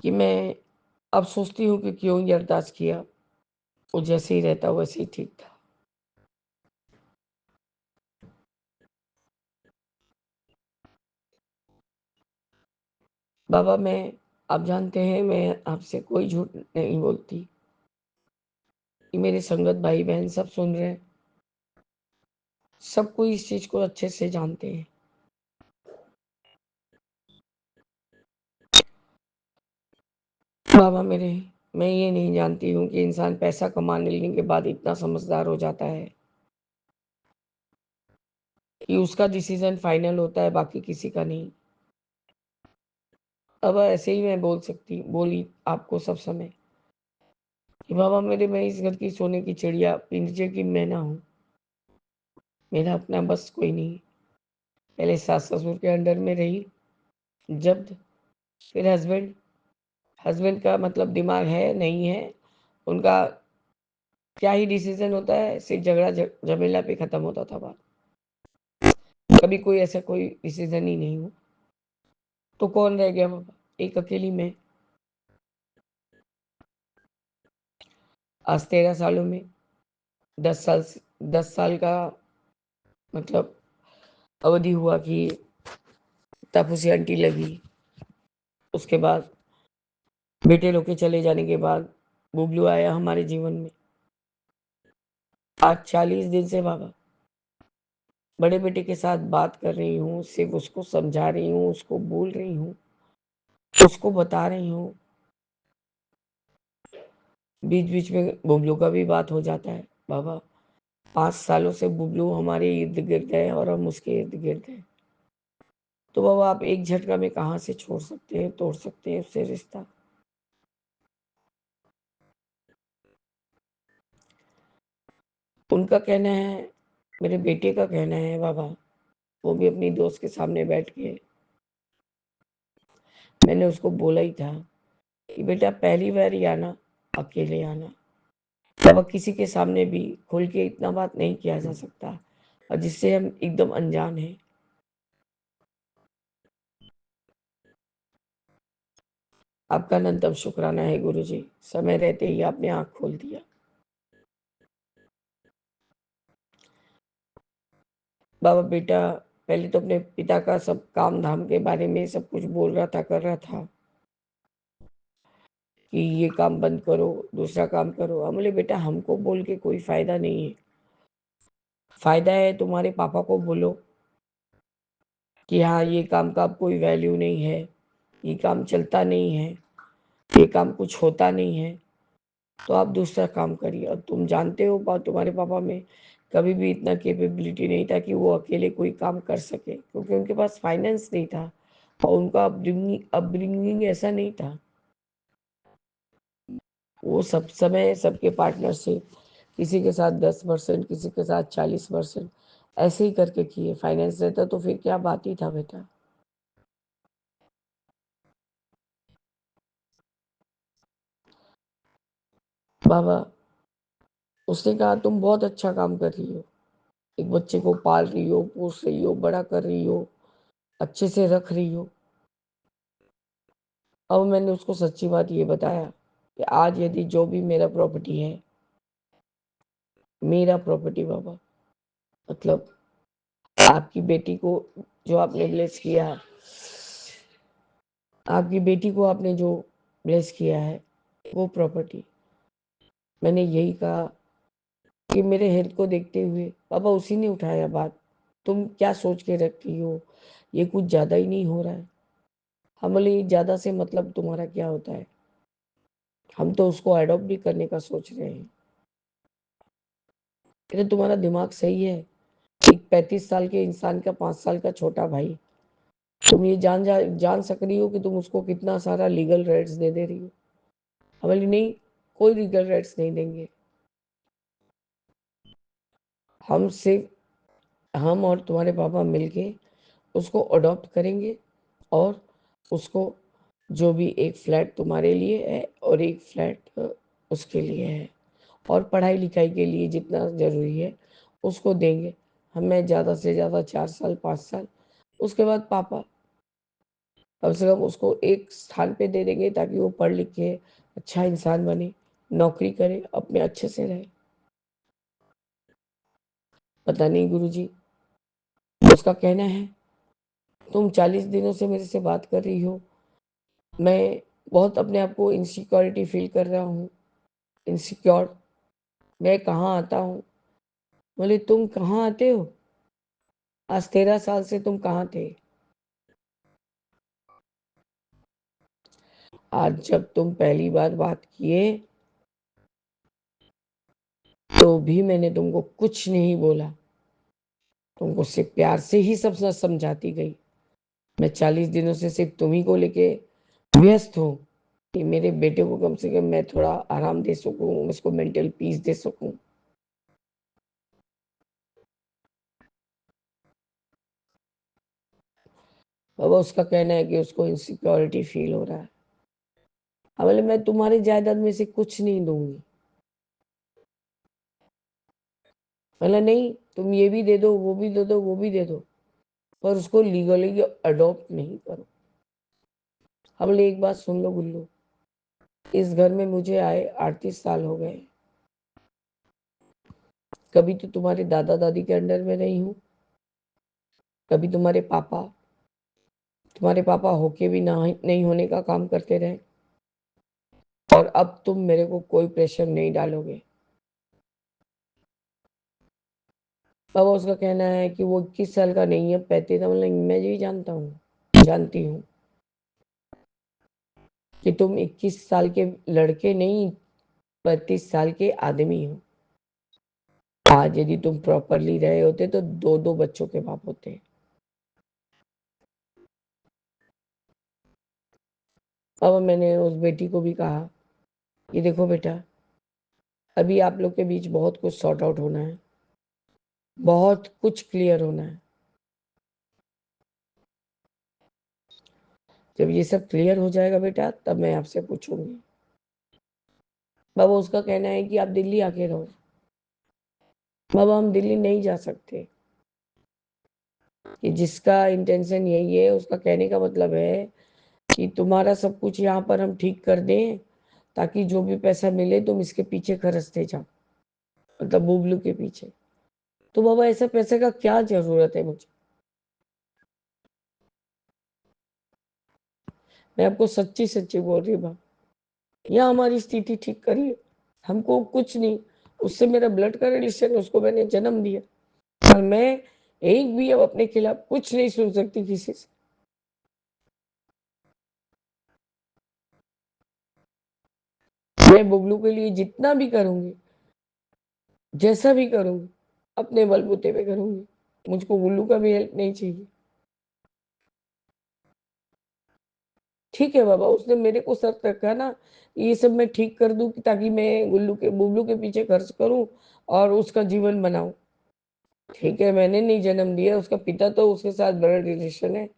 [SPEAKER 3] कि मैं अब सोचती हूँ कि क्यों ये अरदास किया। वो जैसे ही रहता वैसे ही ठीक था। बाबा मैं, आप जानते हैं मैं आपसे कोई झूठ नहीं बोलती। कि मेरे संगत भाई बहन सब सुन रहे हैं, सब कोई इस चीज को अच्छे से जानते हैं। बाबा मेरे, मैं ये नहीं जानती हूँ कि इंसान पैसा कमा लेने के बाद इतना समझदार हो जाता है कि उसका डिसीजन फाइनल होता है, बाकी किसी का नहीं। अब ऐसे ही मैं बोली आपको सब समय कि बाबा मेरे, मैं इस घर की सोने की चिड़िया पिंजरे की मैना हूँ। मेरा अपना बस कोई नहीं। पहले सास ससुर के अंडर में रही, जब फिर हस्बैंड, हस्बैंड का मतलब दिमाग है नहीं है, उनका क्या ही डिसीजन होता है, सिर्फ झगड़ा झमेला पे खत्म होता था बात। कभी कोई ऐसा कोई डिसीजन ही नहीं हुआ। तो कौन रह गया बाबा, एक अकेली मैं। आज 13 सालों में 10 साल का मतलब अवधि हुआ कि तापसी आंटी लगी, उसके बाद बेटे लोग के चले जाने के बाद बुबलू आया हमारे जीवन में। आज 40 दिन से बाबा बड़े बेटे के साथ बात कर रही हूँ, सिर्फ उसको समझा रही हूँ, उसको बोल रही हूँ, उसको बता रही हूँ। बीच बीच में बुबलू का भी बात हो जाता है। बाबा 5 सालों से बुबलू हमारे इर्द गिर्द है और हम उसके इर्द गिर्द हैं। तो बाबा आप एक झटका में कहाँ से छोड़ सकते हैं, तोड़ सकते हैं उससे रिश्ता। उनका कहना है, मेरे बेटे का कहना है बाबा, वो भी अपनी दोस्त के सामने बैठ के, मैंने उसको बोला ही था कि बेटा पहली बार ही आना, अकेले आना। बाबा किसी के सामने भी खुल के इतना बात नहीं किया जा सकता, और जिससे हम एकदम अनजान हैं। आपका अनंतम शुक्राना है गुरुजी, समय रहते ही आपने आंख खोल दिया। बाबा बेटा पहले तो अपने पिता का सब काम धाम के बारे में सब कुछ बोल रहा था, कर रहा था कि ये काम बंद करो, दूसरा काम करो। हम बोले बेटा हमको बोल के कोई फायदा नहीं है, फायदा है तुम्हारे पापा को बोलो कि हाँ ये काम का अब कोई वैल्यू नहीं है, ये काम चलता नहीं है, ये काम कुछ होता नहीं है, तो आप दूसरा काम करिए। और तुम जानते हो तुम्हारे पापा में कभी भी इतना कैपेबिलिटी नहीं था कि वो अकेले कोई काम कर सके, क्योंकि उनके पास फाइनेंस नहीं था और उनका अपब्रिंगिंग ऐसा नहीं था। वो सब समय सबके पार्टनरशिप, किसी के साथ 10%, किसी के साथ 40%, ऐसे ही करके किए। फाइनेंस रहता तो फिर क्या बात ही था बेटा। बाबा उसने कहा तुम बहुत अच्छा काम कर रही हो, एक बच्चे को पाल रही हो, पोस रही हो, बड़ा कर रही हो, अच्छे से रख रही हो। अब मैंने उसको सच्ची बात ये बताया कि आज यदि जो भी मेरा प्रॉपर्टी है, मेरा प्रॉपर्टी बाबा, मतलब आपकी बेटी को जो आपने ब्लेस किया, आपकी बेटी को आपने जो ब्लेस किया है, वो प्रॉपर्टी, मैंने यही कहा कि मेरे हेल्थ को देखते हुए बाबा उसी ने उठाया बात, तुम क्या सोच के रखी हो, ये कुछ ज़्यादा ही नहीं हो रहा है। हम बोले ज़्यादा से मतलब तुम्हारा क्या होता है, हम तो उसको अडॉप्ट भी करने का सोच रहे हैं। कहते तुम्हारा दिमाग सही है, एक 35 साल के इंसान का 5 साल का छोटा भाई, तुम ये जान सक रही हो कि तुम उसको कितना सारा लीगल राइट्स दे रही हो। हम बोले नहीं, कोई लीगल राइट्स नहीं देंगे, हम सिर्फ हम और तुम्हारे पापा मिलके उसको अडॉप्ट करेंगे, और उसको जो भी एक फ्लैट तुम्हारे लिए है और एक फ्लैट उसके लिए है, और पढ़ाई लिखाई के लिए जितना ज़रूरी है उसको देंगे। हमें ज़्यादा से ज़्यादा 4 साल 5 साल, उसके बाद पापा कम से कम उसको एक स्थान पे दे देंगे ताकि वो पढ़ लिख के अच्छा इंसान बने, नौकरी करे, अपने अच्छे से रहे। पता नहीं गुरुजी, उसका कहना है तुम 40 दिनों से मेरे से बात कर रही हो, मैं बहुत अपने आप को इनसिक्योरिटी फील कर रहा हूँ, इनसिक्योर, मैं कहाँ आता हूँ। बोले तुम कहाँ आते हो, आज 13 साल से तुम कहाँ थे। आज जब तुम पहली बार बात किए तो भी मैंने तुमको कुछ नहीं बोला, तुमको सिर्फ प्यार से ही सब समझाती गई। मैं 40 दिनों से सिर्फ तुम्ही को लेके व्यस्त हूँ कि मेरे बेटे को कम से कम मैं थोड़ा आराम दे सकूं, उसको मेंटल पीस दे सकूं। बाबा उसका कहना है कि उसको इनसिक्योरिटी फील हो रहा है। बोले मैं तुम्हारी जायदाद में से कुछ नहीं दूंगी। बोला नहीं, तुम ये भी दे दो, वो भी दे दो, वो भी दे दो, पर उसको लीगली अडॉप्ट नहीं करो। हम बोले एक बात सुन लो गुल्लू, इस घर में मुझे आए 38 साल हो गए, कभी तो तुम्हारे दादा दादी के अंडर में रही हूँ, कभी तुम्हारे पापा होके भी नहीं होने का काम करते रहे, और अब तुम मेरे को कोई प्रेशर नहीं डालोगे। बाबा उसका कहना है कि वो 21 साल का नहीं है, 35 का। मतलब मैं भी जानती हूँ कि तुम 21 साल के लड़के नहीं, 35 साल के आदमी हो। आज यदि तुम प्रॉपरली रहे होते तो 2-2 बच्चों के बाप होते। अब मैंने उस बेटी को भी कहा कि देखो बेटा, अभी आप लोग के बीच बहुत कुछ सॉर्ट आउट होना है, बहुत कुछ क्लियर होना है। जब ये सब क्लियर हो जाएगा बेटा, तब मैं आपसे पूछूंगी। बाबा उसका कहना है कि आप दिल्ली आके रहो। बाबा हम दिल्ली नहीं जा सकते। कि जिसका इंटेंशन यही है, उसका कहने का मतलब है कि तुम्हारा सब कुछ यहाँ पर हम ठीक कर दें, ताकि जो भी पैसा मिले तुम इसके पीछे खर्चते जाओ, मतलब बुबलू के पीछे। तो बाबा ऐसा पैसे का क्या जरूरत है मुझे? मैं आपको सच्ची सच्ची बोल रही हूँ बाबा, यहाँ हमारी स्थिति ठीक करिए। हमको कुछ नहीं, उससे मेरा ब्लड का रिलेशन, उसको मैंने जन्म दिया, और मैं एक भी अब अपने खिलाफ कुछ नहीं सुन सकती किसी से। मैं बुबलू के लिए जितना भी करूंगी, जैसा भी करूंगी, अपने बलबूते पे करूंगी। मुझको बुल्लू का भी हेल्प नहीं चाहिए। ठीक है बाबा, उसने मेरे को शर्त रखा ना, ये सब मैं ठीक कर दूं ताकि मैं बुबलू के पीछे खर्च करूं और उसका जीवन बनाऊं। ठीक है, मैंने नहीं जन्म दिया, उसका पिता तो उसके साथ ब्लड रिलेशन है।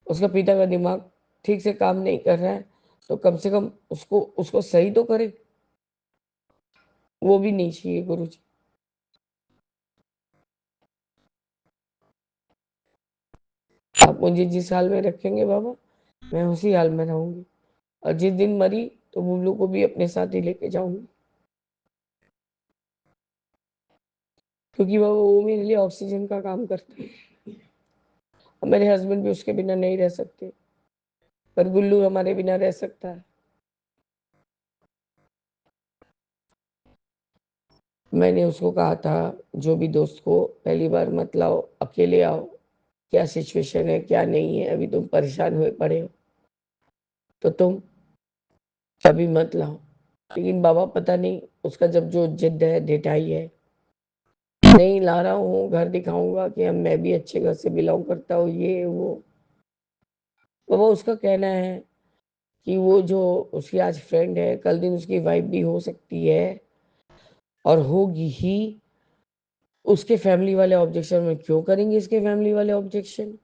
[SPEAKER 3] उसका पिता का दिमाग ठीक से काम नहीं कर रहा है, तो कम से कम उसको सही तो करे। वो भी नहीं चाहिए गुरुजी। आप मुझे जिस हाल में रखेंगे बाबा, मैं उसी हाल में रहूंगी, और जिस दिन मरी तो बुबलू को भी अपने साथ ही लेके जाऊंगी। क्योंकि वो मेरे लिए ऑक्सीजन का काम करता है, और मेरे हस्बैंड भी उसके बिना नहीं रह सकते, पर गुल्लू हमारे बिना रह सकता है। मैंने उसको कहा था, जो भी दोस्त को, पहली बार मत लाओ, अकेले आओ। क्या सिचुएशन है क्या नहीं है, अभी तुम परेशान हुए पड़े हो, तो तुम अभी मत लाओ। लेकिन बाबा पता नहीं, उसका जब जो जिद है, ढिठाई है, नहीं ला रहा हूँ, घर दिखाऊंगा कि हम मैं भी अच्छे घर से बिलोंग करता हूँ, ये वो। बाबा उसका कहना है कि वो जो उसकी आज फ्रेंड है, कल दिन उसकी वाइफ भी हो सकती है, और होगी ही। उसके फैमिली वाले ऑब्जेक्शन में क्यों करेंगे इसके फैमिली वाले ऑब्जेक्शन?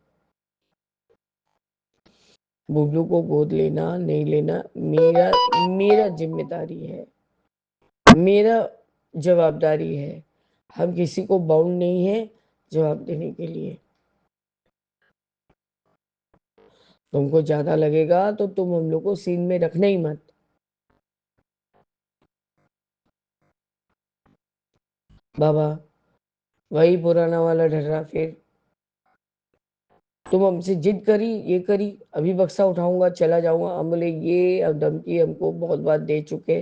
[SPEAKER 3] बुबलू को गोद लेना नहीं लेना मेरा मेरा जिम्मेदारी है, मेरा जवाबदारी है। हम किसी को बाउंड नहीं है जवाब देने के लिए। तुमको ज्यादा लगेगा तो तुम हम लोग को सीन में रखना ही मत। बाबा वही पुराना वाला ढर्रा फिर। तुम हमसे जिद करी, ये करी, अभी बक्सा उठाऊंगा चला जाऊंगा। हम बोले ये अब धमकी हमको बहुत बार दे चुके,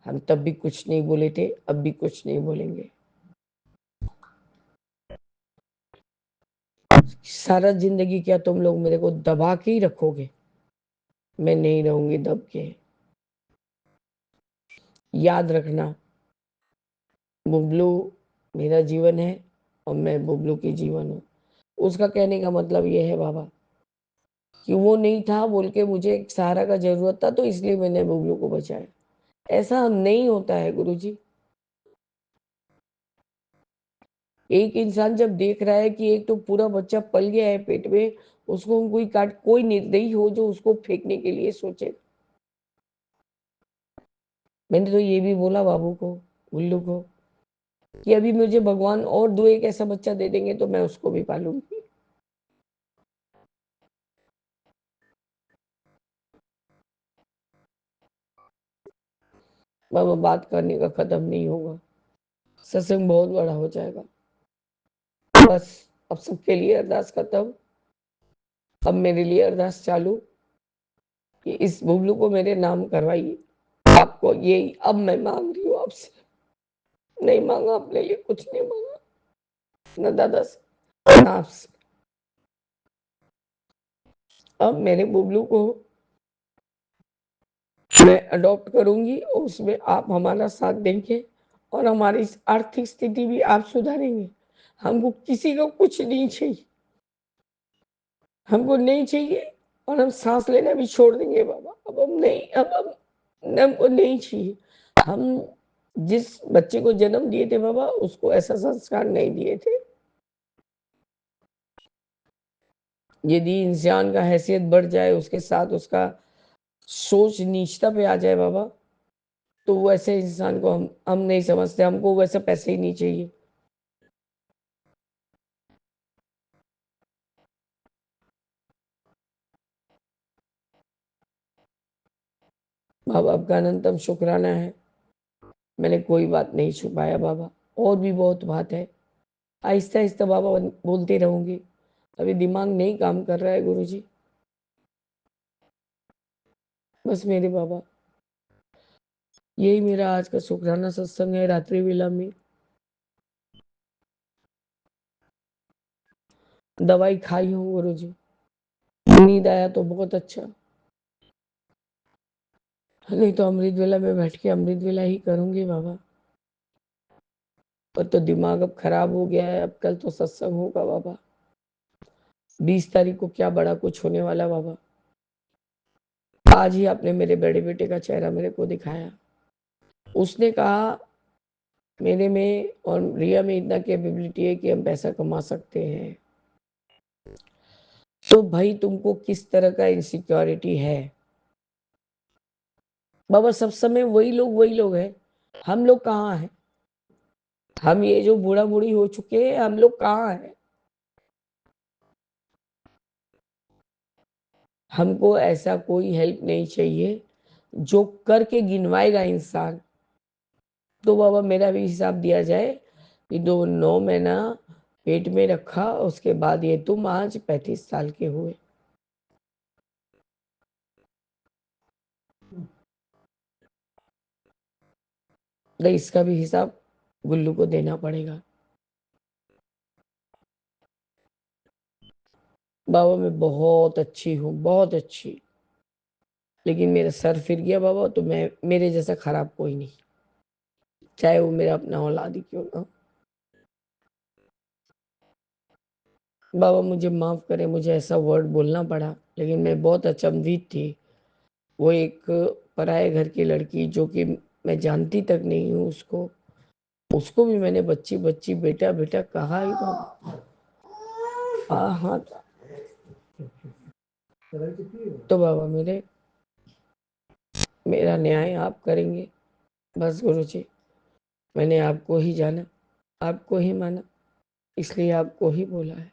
[SPEAKER 3] हम तब भी कुछ नहीं बोले थे, अब भी कुछ नहीं बोलेंगे। सारा जिंदगी क्या तुम लोग मेरे को दबा के ही रखोगे? मैं नहीं रहूंगी दब के। याद रखना, बुबलू मेरा जीवन है, और मैं बुबलू की जीवन हूँ। उसका कहने का मतलब ये है बाबा, कि वो नहीं था बोल के मुझे एक सहारा का जरूरत था, तो इसलिए मैंने बुबलू को बचाया। ऐसा नहीं होता है गुरुजी। एक इंसान जब देख रहा है कि एक तो पूरा बच्चा पल गया है पेट में, उसको कोई निर्दयी हो जो उसको फेंकने के लिए सोचे। मैंने तो ये भी बोला बाबू को, गुल्लू को, कि अभी मुझे भगवान और दो एक ऐसा बच्चा दे देंगे तो मैं उसको भी पालूंगी। बाबा बात करने का खत्म नहीं होगा, सत्संग बहुत बड़ा हो जाएगा। बस अब सबके लिए अरदास खत्म, अब मेरे लिए अरदास चालू कि इस बुबलू को मेरे नाम करवाइए। आपको यही अब मैं मांग रही हूँ आपसे, नहीं मांगा अपने लिए, कुछ नहीं मांगा, न दादा से न आपसे। अब मेरे बुबलू को मैं अडॉप्ट करूंगी और उसमें आप हमारा साथ देंगे और हमारी आर्थिक स्थिति भी आप सुधारेंगे। हमको किसी का कुछ नहीं चाहिए, हमको नहीं चाहिए और हम सांस लेना भी छोड़ देंगे बाबा। अब हम नहीं, अब हमको नहीं चाहिए। हम जिस बच्चे को जन्म दिए थे बाबा, उसको ऐसा संस्कार नहीं दिए थे। यदि इंसान का हैसियत बढ़ जाए, उसके साथ उसका सोच नीचता पे आ जाए बाबा, तो वैसे इंसान को हम नहीं समझते। हमको वैसे पैसे ही नहीं चाहिए। बाबा आपका अनंतम शुक्राना है, मैंने कोई बात नहीं छुपाया बाबा। और भी बहुत बात है, आहिस्ता आहिस्ता बाबा बोलते रहूंगी। अभी दिमाग नहीं काम कर रहा है गुरुजी। बस मेरे बाबा, यही मेरा आज का शुक्राना सत्संग है रात्रि वेला में। दवाई खाई हूँ गुरुजी, नींद आया तो बहुत अच्छा, नहीं तो अमृत वेला में बैठ के अमृत वेला ही करूंगी बाबा। और तो दिमाग अब खराब हो गया है। अब कल तो सत्संग होगा बाबा, 20 तारीख को क्या बड़ा कुछ होने वाला बाबा। आज ही आपने मेरे बड़े बेटे का चेहरा मेरे को दिखाया। उसने कहा मेरे में और रिया में इतना कैपेबिलिटी है कि हम पैसा कमा सकते हैं। तो भाई तुमको किस तरह का इनसिक्योरिटी है बाबा? सब समय वही लोग हैं। हम लोग कहाँ हैं? हम ये जो बूढ़ा बूढ़ी हो चुके हैं, हम लोग कहाँ हैं? हमको ऐसा कोई हेल्प नहीं चाहिए जो करके गिनवाएगा इंसान। तो बाबा मेरा भी हिसाब दिया जाए कि 9 महीना पेट में रखा, उसके बाद ये तुम आज 35 साल के हुए। तो इसका भी हिसाब गुल्लू को देना पड़ेगा। बाबा मैं बहुत अच्छी हूँ, बहुत अच्छी, लेकिन मेरा सर फिर गया बाबा, तो मैं मेरे जैसा खराब कोई नहीं, चाहे वो मेरा अपना औलाद ही क्यों ना हो। बाबा मुझे माफ करें, मुझे ऐसा वर्ड बोलना पड़ा, लेकिन मैं बहुत अचंभित थी। वो एक पराये घर की लड़की जो कि मैं जानती तक नहीं हूँ, उसको भी मैंने बच्ची बच्ची बेटा बेटा कहा ही बाबा। हाँ हाँ, तो बाबा मेरा न्याय आप करेंगे। बस गुरुजी, मैंने आपको ही जाना, आपको ही माना, इसलिए आपको ही बोला है।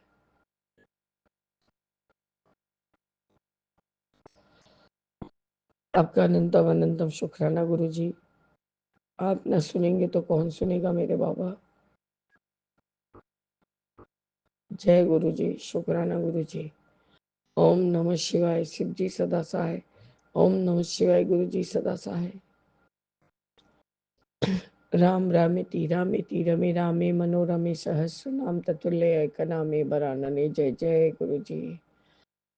[SPEAKER 3] आपका अनंतम अनंतम शुक्राना गुरुजी। आप न सुनेंगे तो कौन सुनेगा मेरे बाबा। जय गुरुजी, शुक्राना गुरुजी। ओम नमः शिवाय। शिव जी सदा सहाय। ओम नमः शिवाय। गुरुजी सदा सहाय। राम रामेति रामेति रमे रामे मनोरमे सहस्र नाम ततुल्य एक नामे बरानने। जय जय गुरुजी।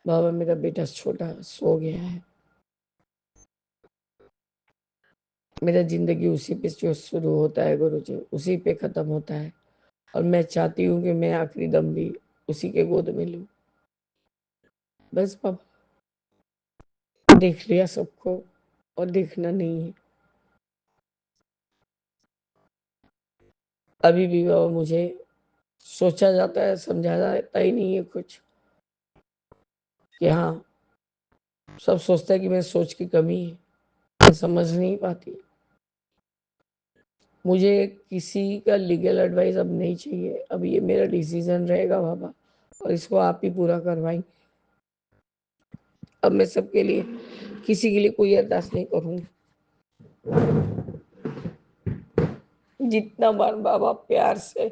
[SPEAKER 3] बाबा मेरा बेटा छोटा सो गया है। मेरा जिंदगी उसी पे जो शुरू होता है गुरुजी, उसी पे खत्म होता है। और मैं चाहती हूँ कि मैं आखिरी दम भी उसी के गोद में लूं। बस बाबा, देख लिया सबको और देखना नहीं है। अभी भी बाबा मुझे सोचा जाता है, समझा जाता ही नहीं है कुछ, कि हाँ सब सोचता है कि मैं सोच की कमी है, मैं समझ नहीं पाती। मुझे किसी का लीगल एडवाइस अब नहीं चाहिए। अब ये मेरा डिसीजन रहेगा बाबा, और इसको आप ही पूरा करवाएंगे। अब मैं सबके लिए, किसी के लिए कोई अरदास नहीं करूंगी। जितना बार बाबा प्यार से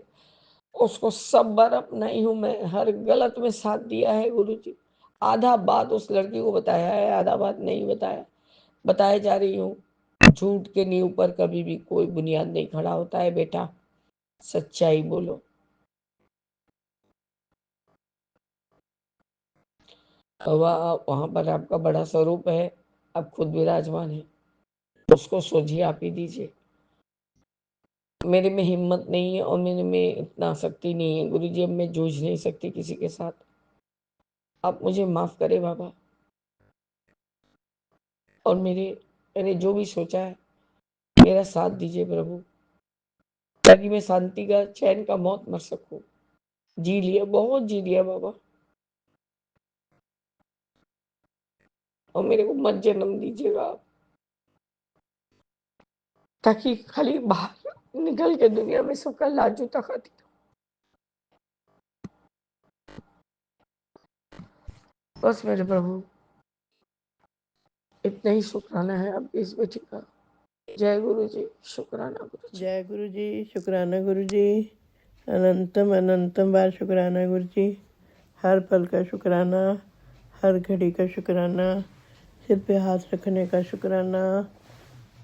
[SPEAKER 3] उसको सब बार अपनाई हूँ मैं, हर गलत में साथ दिया है गुरुजी। आधा बात उस लड़की को बताया है, आधा बात नहीं बताया, बताए जा रही हूँ। झूठ के नींव पर कभी भी कोई बुनियाद नहीं खड़ा होता है बेटा, सच्चाई बोलो। वहां पर आपका बड़ा स्वरूप है, आप खुद विराजमान है, उसको सोझिए आप ही दीजिए। मेरे में हिम्मत नहीं है और मेरे में इतना शक्ति नहीं है गुरुजी, अब मैं जूझ नहीं सकती किसी के साथ। आप मुझे माफ करें बाबा, और मैंने जो भी सोचा है मेरा साथ दीजिए प्रभु, ताकि मैं शांति का, चैन का मौत मर सकूं। जी लिया, बहुत जी लिया बाबा, और मेरे को मत जन्म दीजिएगा आप, ताकि खाली बाहर निकल के दुनिया में सबका लाज जूता खाती हूँ। बस मेरे प्रभु, इतना ही शुक्राना है आपकी इस बेटी का। जय गुरु जी, शुक्राना गुरु जी।
[SPEAKER 4] जय गुरु जी, शुक्राना गुरु जी, अनंतम अनंतम बार शुक्राना गुरु जी। हर पल का शुक्राना, हर घड़ी का शुक्राना, सिर पे हाथ रखने का शुक्राना।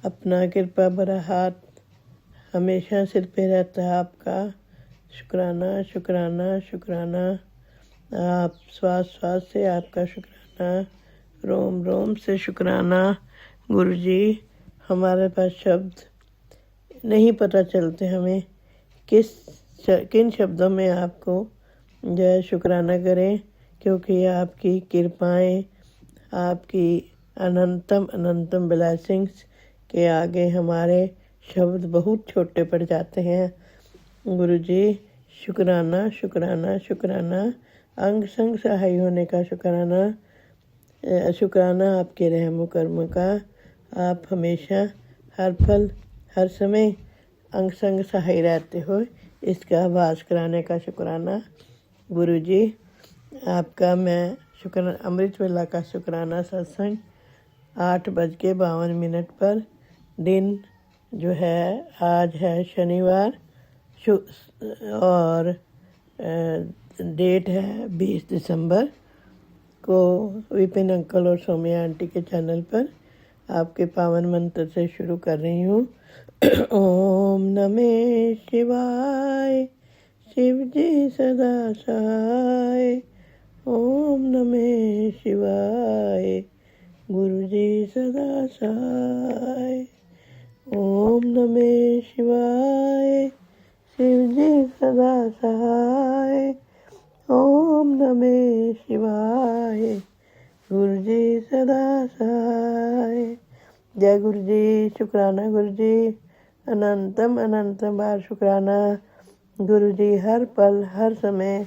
[SPEAKER 4] अपना कृपा भरा हाथ हमेशा सिर पे रहता है आपका। शुक्राना शुक्राना शुक्राना। आप श्वास श्वास से आपका शुक्राना, रोम रोम से शुक्राना गुरु जी। हमारे पास शब्द नहीं पता चलते हमें किन शब्दों में आपको जो है शुक्राना करें, क्योंकि आपकी कृपाएं, आपकी अनंतम अनंतम ब्लेसिंग्स के आगे हमारे शब्द बहुत छोटे पड़ जाते हैं गुरु जी। शुक्राना शुक्राना शुक्राना, अंग संग सहाय होने का शुक्राना, शुक्राना आपके रहम कर्म का। आप हमेशा हर पल हर समय अंग संग सहाय रहते हो, इसका आभास कराने का शुक्राना गुरु जी। आपका मैं शुक्राना, अमृत वेला का शुक्राना सत्संग 8:52 पर, दिन जो है आज है शनिवार, और डेट है 20 दिसंबर को विपिन अंकल और सौम्या आंटी के चैनल पर आपके पावन मंत्र से शुरू कर रही हूँ। ओम नमः शिवाय, शिव जी सदा सहाय। ओम नमः शिवाय, गुरु जी सदा सहाय। ओम नमः शिवाय, शिव जी सदा सहाय। ओम नमः शिवाय, गुरु जी सदा सहाय। जय गुरु जी, शुक्राना गुरु जी, अनंतम अनंतम बार शुक्राना गुरु जी। हर पल हर समय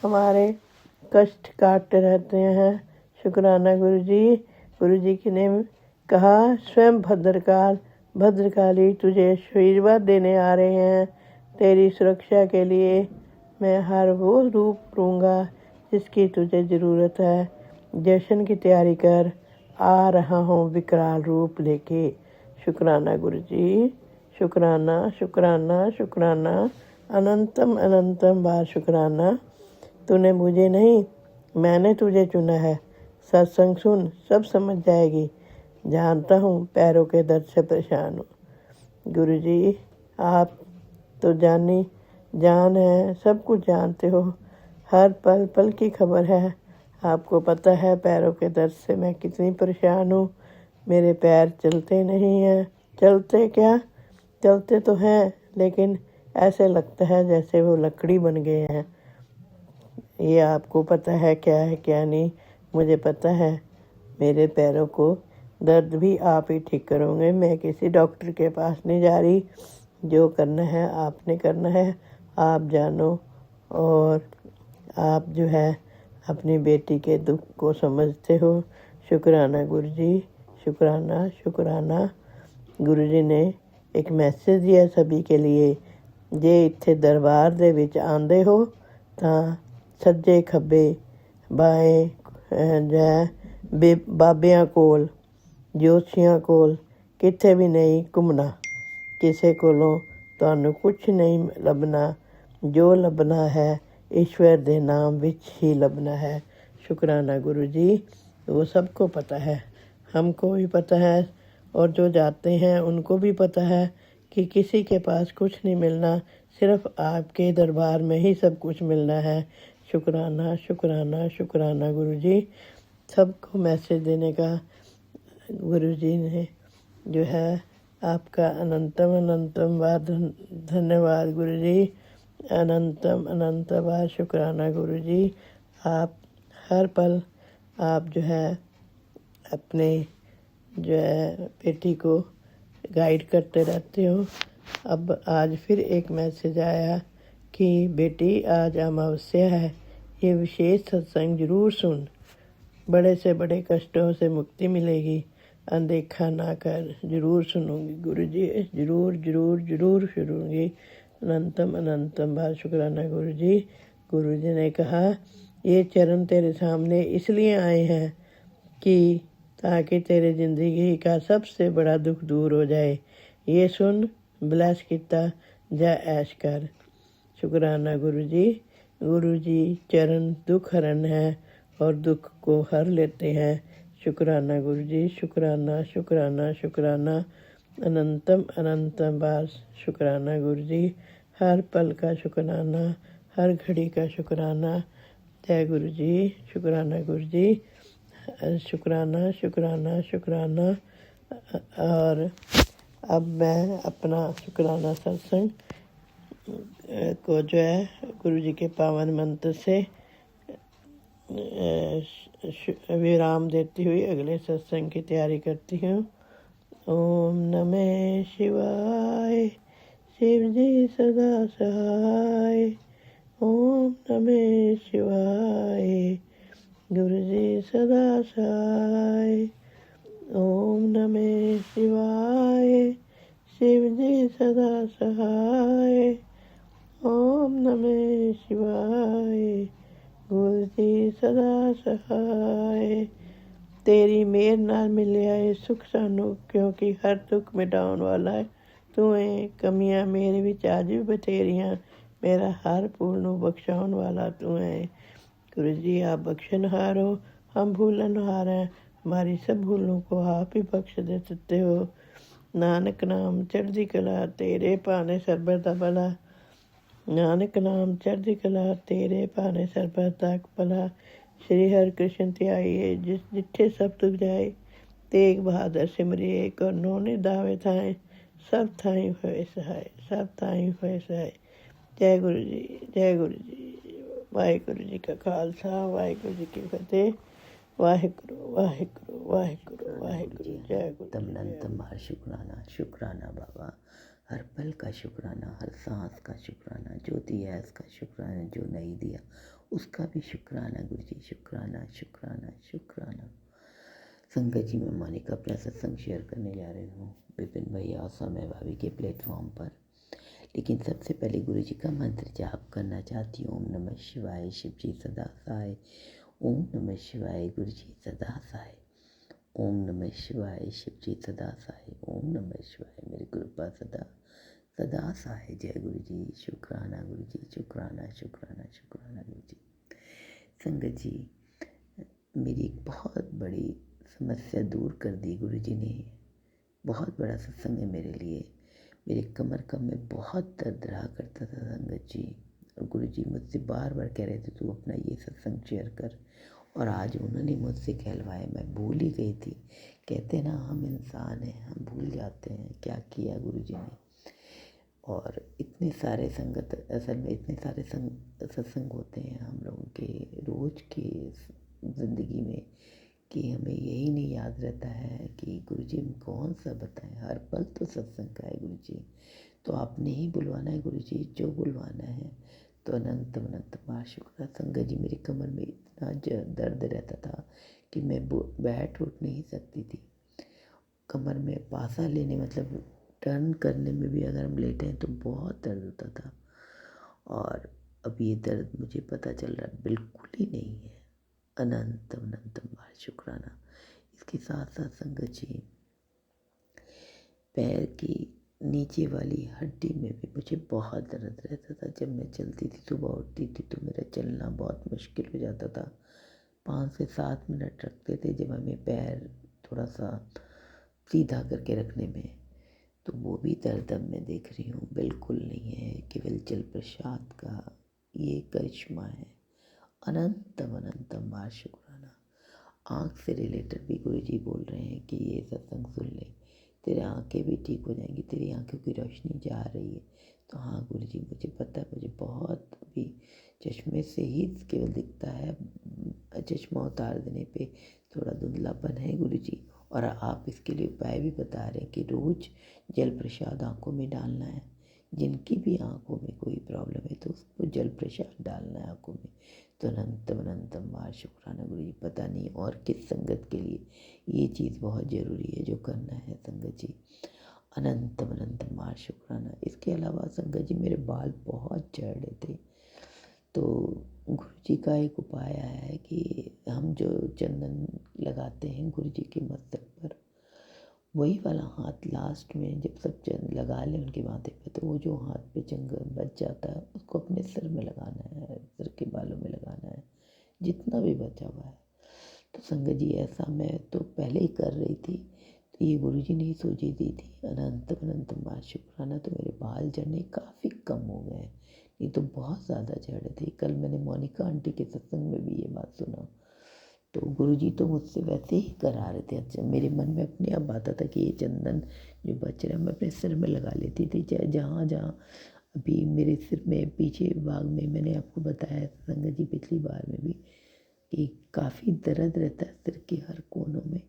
[SPEAKER 4] हमारे कष्ट काटते रहते हैं, शुक्राना गुरु जी। गुरु जी ने कहा स्वयं भद्रकाली तुझे आशीर्वाद देने आ रहे हैं। तेरी सुरक्षा के लिए मैं हर वो रूप लूँगा जिसकी तुझे ज़रूरत है। जश्न की तैयारी कर, आ रहा हूँ विकराल रूप लेके। शुक्राना गुरु जी, शुक्राना शुक्राना शुक्राना, अनंतम अनंतम बार शुक्राना। तूने मुझे नहीं, मैंने तुझे चुना है। सत्संग सुन, सब समझ जाएगी। जानता हूँ पैरों के दर्द से परेशान हूँ। गुरु जी आप तो जान है, सब कुछ जानते हो, हर पल पल की खबर है। आपको पता है पैरों के दर्द से मैं कितनी परेशान हूँ। मेरे पैर चलते नहीं हैं। चलते क्या, चलते तो हैं, लेकिन ऐसे लगता है जैसे वो लकड़ी बन गए हैं। ये आपको पता है क्या है क्या नहीं, मुझे पता है। मेरे पैरों को दर्द भी आप ही ठीक करोगे, मैं किसी डॉक्टर के पास नहीं जा रही। जो करना है आपने करना है, आप जानो। और आप जो है अपनी बेटी के दुख को समझते हो। शुक्राना गुरु जी, शुक्राना शुक्राना। गुरु जी ने एक मैसेज दिया सभी के लिए। जे इत्थे दरबार दे विच आंदे हो तां सज्जे खब्बे बाएं जै बाबियां कोल, जोशियां कोल किथे भी नहीं घूमना। किसी कोलों तुहानू कुछ नहीं लभना। जो ਲੱਭਣਾ है ईश्वर ਦੇ नाम ਵਿੱਚ ही ਲੱਭਣਾ है। शुक्राना गुरु जी। वो सबको पता है, हमको भी पता है, और जो जाते हैं उनको भी पता है कि किसी के पास कुछ नहीं मिलना, सिर्फ आपके दरबार में ही सब कुछ मिलना है। शुक्राना शुक्राना शुक्राना गुरु जी। सबको मैसेज देने का गुरु जी ने जो है आपका अनंतम अनंतम बार धन्यवाद गुरु जी। अनंतम अनंत बार शुक्राना गुरु जी। आप हर पल आप जो है अपने जो है बेटी को गाइड करते रहते हो। अब आज फिर एक मैसेज आया कि बेटी आज अमावस्या है, ये विशेष सत्संग जरूर सुन, बड़े से बड़े कष्टों से मुक्ति मिलेगी, अनदेखा ना कर, जरूर सुनूंगी गुरु जी, जरूर जरूर जरूर सुनूंगी। अनंतम अनंतम बार शुक्राना गुरु जी। गुरु जी ने कहा ये चरण तेरे सामने इसलिए आए हैं कि ताकि तेरे ज़िंदगी का सबसे बड़ा दुख दूर हो जाए। ये सुन, ब्लेस किता, जा ऐश कर। शुक्राना गुरु जी। गुरु जी चरण दुख हरण है और दुख को हर लेते हैं। शुक्राना गुरु जी। शुक्राना शुक्राना शुक्राना अनंतम अनंतम बार शुक्राना गुरु जी। हर पल का शुक्राना, हर घड़ी का शुक्राना। जय गुरु जी। शुक्राना गुरु जी। शुक्राना शुक्राना शुक्राना। और अब मैं अपना शुक्राना सत्संग को जो है गुरु जी के पावन मंत्र से विराम देती हुई अगले सत्संग की तैयारी करती हूँ। ओम नमः शिवाय। शिव जी सदा सहाय। ओम नमः शिवाय। गुरु जी सदा सहाय। ओम नमः शिवाय। शिव जी सदा सहाय। ओम नमः शिवाय। गुरु जी सदा सहाय। तेरी मेहर नाल मिलिया है सुख सानू, क्योंकि हर दुख मिटाउण वाला है तू है। कमियां मेरे विच अज भी बथेरियां, मेरा हर भूल नू बख्शाउण वाला तू है। गुरु जी आप बख्शनहार हो, हम भूलनहार हैं, हमारी सब भूलों को आप ही बख्श देते हो। नानक नाम चढ़दी कला, तेरे भाने सरबत दा भला। नानक नाम चढ़दी कला, तेरे भाने सरबत दा भला। श्री हर कृष्ण ध्याइए, जिस जिठे सब तुझ जाए। तेग बहादुर सिमरिए, करनो ने दावे थाए। सब थाई होए सहाय, सब थाई होए सहाय। जय गुरु जी, जय गुरु जी। वाहिगुरु जी का खालसा, वाहिगुरु जी की फतेह। वाहिगुरु वाहिगुरु वाहिगुरु वाहिगुरु। जय गुरु जी।
[SPEAKER 5] तमनंतम बार शुक्राना, शुक्राना बाबा। हर पल का शुक्राना, हर सांस का शुक्राना, जो दिया है उसका शुक्राना, जो नहीं दिया उसका भी शुक्राना गुरु जी। शुक्राना शुक्राना शुक्राना। संगत जी मैं मानिका अपना सत्संग शेयर करने जा रही हूँ विपिन भैया और समय भाभी के प्लेटफॉर्म पर। लेकिन सबसे पहले गुरु जी का मंत्र जाप करना चाहती हूँ। ओम नमः शिवाय, शिव जी सदा सहाय। ओम नमः शिवाय, गुरु जी सदा सहाय। ओम नमः शिवाय, शिव जी सदा सहाय। ओम नमः शिवाय, मेरी कृपा सदा सदा सहाय। जय गुरु जी। शुक्राना गुरु जी, शुक्राना शुक्राना शुक्राना गुरु जी। संगत जी मेरी एक बहुत बड़ी समस्या दूर कर दी गुरु जी ने। बहुत बड़ा सत्संग है मेरे लिए। मेरे कमर का में बहुत दर्द रहा करता था संगत जी, और गुरु जी मुझसे बार बार कह रहे थे तू अपना ये सत्संग शेयर कर, और आज उन्होंने मुझसे कहलवाया। मैं भूल ही गई थी। कहते ना हम इंसान हैं, हम भूल जाते हैं क्या किया गुरु जी ने। और इतने सारे संगत, असल में इतने सारे सत्संग होते हैं हम लोगों के रोज़ की ज़िंदगी में कि हमें यही नहीं याद रहता है कि गुरु जी हम कौन सा बताएं। हर पल तो सत्संग का है गुरु जी, तो आपने ही बुलवाना है गुरु जी, जो बुलवाना है। तो अनंत अनंत बार शुक्र। संगत जी मेरी कमर में इतना दर्द रहता था कि मैं बैठ उठ नहीं सकती थी। कमर में पासा लेने मतलब टर्न करने में भी अगर हम लेटे हैं तो बहुत दर्द होता था। और अब ये दर्द मुझे पता चल रहा है बिल्कुल ही नहीं है। अनंत अनंत बार शुक्राना। इसके साथ साथ संगत जी पैर की नीचे वाली हड्डी में भी मुझे बहुत दर्द रहता था। जब मैं चलती थी, सुबह उठती थी तो मेरा चलना बहुत मुश्किल हो जाता था। 5 से 7 मिनट लगते थे जब हमें पैर थोड़ा सा सीधा करके रखने में। तो वो भी दर्द अब मैं देख रही हूँ बिल्कुल नहीं है, केवल जल प्रसाद का ये करिश्मा है। अनंतम अनंतम बार शुक्राना। आँख से रिलेटेड भी गुरु जी बोल रहे हैं कि ये सत्संग सुन ले, तेरे आँखें भी ठीक हो जाएंगी, तेरी आँखों की रोशनी जा रही है। तो हाँ गुरु जी, मुझे पता है, मुझे बहुत अभी चश्मे से ही केवल दिखता है, चश्मा उतार देने पे थोड़ा धुंधलापन है गुरु जी। और आप इसके लिए उपाय भी बता रहे हैं कि रोज़ जल प्रसाद आँखों में डालना है। जिनकी भी आँखों में कोई प्रॉब्लम है तो उसको जल प्रसाद डालना है आँखों में। तो अनंतम अनंतम बार शुक्राना गुरु जी। पता नहीं और किस संगत के लिए ये चीज़ बहुत ज़रूरी है जो करना है संगत जी। अनंतम अनंतम बार शुक्राना। इसके अलावा संगत जी मेरे बाल बहुत झड़ रहे थे, तो गुरु जी का एक उपाय आया है कि हम जो चंदन लगाते हैं गुरु जी के मस्तक पर, वही वाला हाथ लास्ट में जब सब चंद लगा लें उनके माथे पे, तो वो जो हाथ पे चंदन बच जाता है उसको अपने सिर में लगाना है, सिर के बालों में लगाना है जितना भी बचा हुआ है। तो संगत जी ऐसा मैं तो पहले ही कर रही थी, तो ये गुरु जी ने ही सोची दी थी। अनंतम अनंतम बार शुक्राना। तो मेरे बाल झड़ने काफ़ी कम हो गए हैं, नहीं तो बहुत ज़्यादा झड़ रहे थे। कल मैंने मोनिका आंटी के सत्संग में भी ये बात सुना। तो गुरु जी तो मुझसे वैसे ही करा रहे थे। अच्छा, मेरे मन में अपने आप आता था कि ये चंदन जो बच रहा है मैं अपने सिर में लगा लेती थी, चाहे जहाँ जहाँ अभी मेरे सिर में पीछे भाग में, मैंने आपको बताया संगत जी पिछली बार में भी कि काफ़ी दर्द रहता है सिर के हर कोनों में,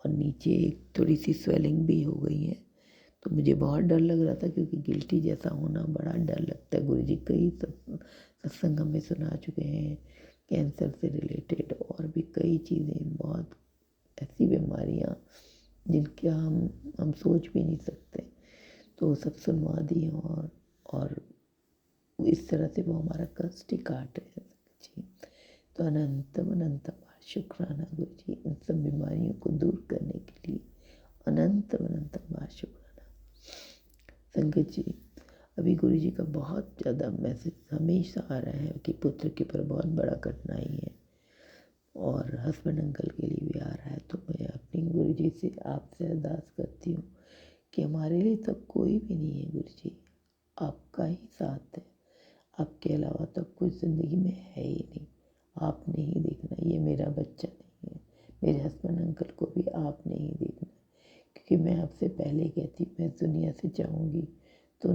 [SPEAKER 5] और नीचे थोड़ी सी स्वेलिंग भी हो गई है। तो मुझे बहुत डर लग रहा था क्योंकि गिल्टी जैसा होना बड़ा डर लगता है। गुरु जी कई सत्संग हमें सुना चुके हैं कैंसर से रिलेटेड, और भी कई चीज़ें, बहुत ऐसी बीमारियाँ जिनके हम सोच भी नहीं सकते, तो सब सुनवा दी। और इस तरह से वो हमारा कष्ट ही काट रहे हैं जी। तो अनंतम अनंतम शुक्राना गुरु जी, इन सब बीमारियों को दूर करने के लिए अनंतम अनंतम शुक्राना। संगत जी अभी गुरु जी का बहुत ज़्यादा मैसेज हमेशा आ रहा है कि पुत्र के ऊपर बहुत बड़ा कठिनाई है, और हस्बैंड अंकल के लिए भी आ रहा है। तो मैं अपनी गुरु जी से आपसे अरदास करती हूँ कि हमारे लिए तब कोई भी नहीं है गुरु जी, आपका ही साथ है, आपके अलावा तब कुछ ज़िंदगी में है ही नहीं। आपने ही देखना, ये मेरा बच्चा नहीं है, मेरे हस्बैंड अंकल को भी आपने ही देखना, क्योंकि मैं आपसे पहले कहती मैं इस दुनिया से जाऊँगी तो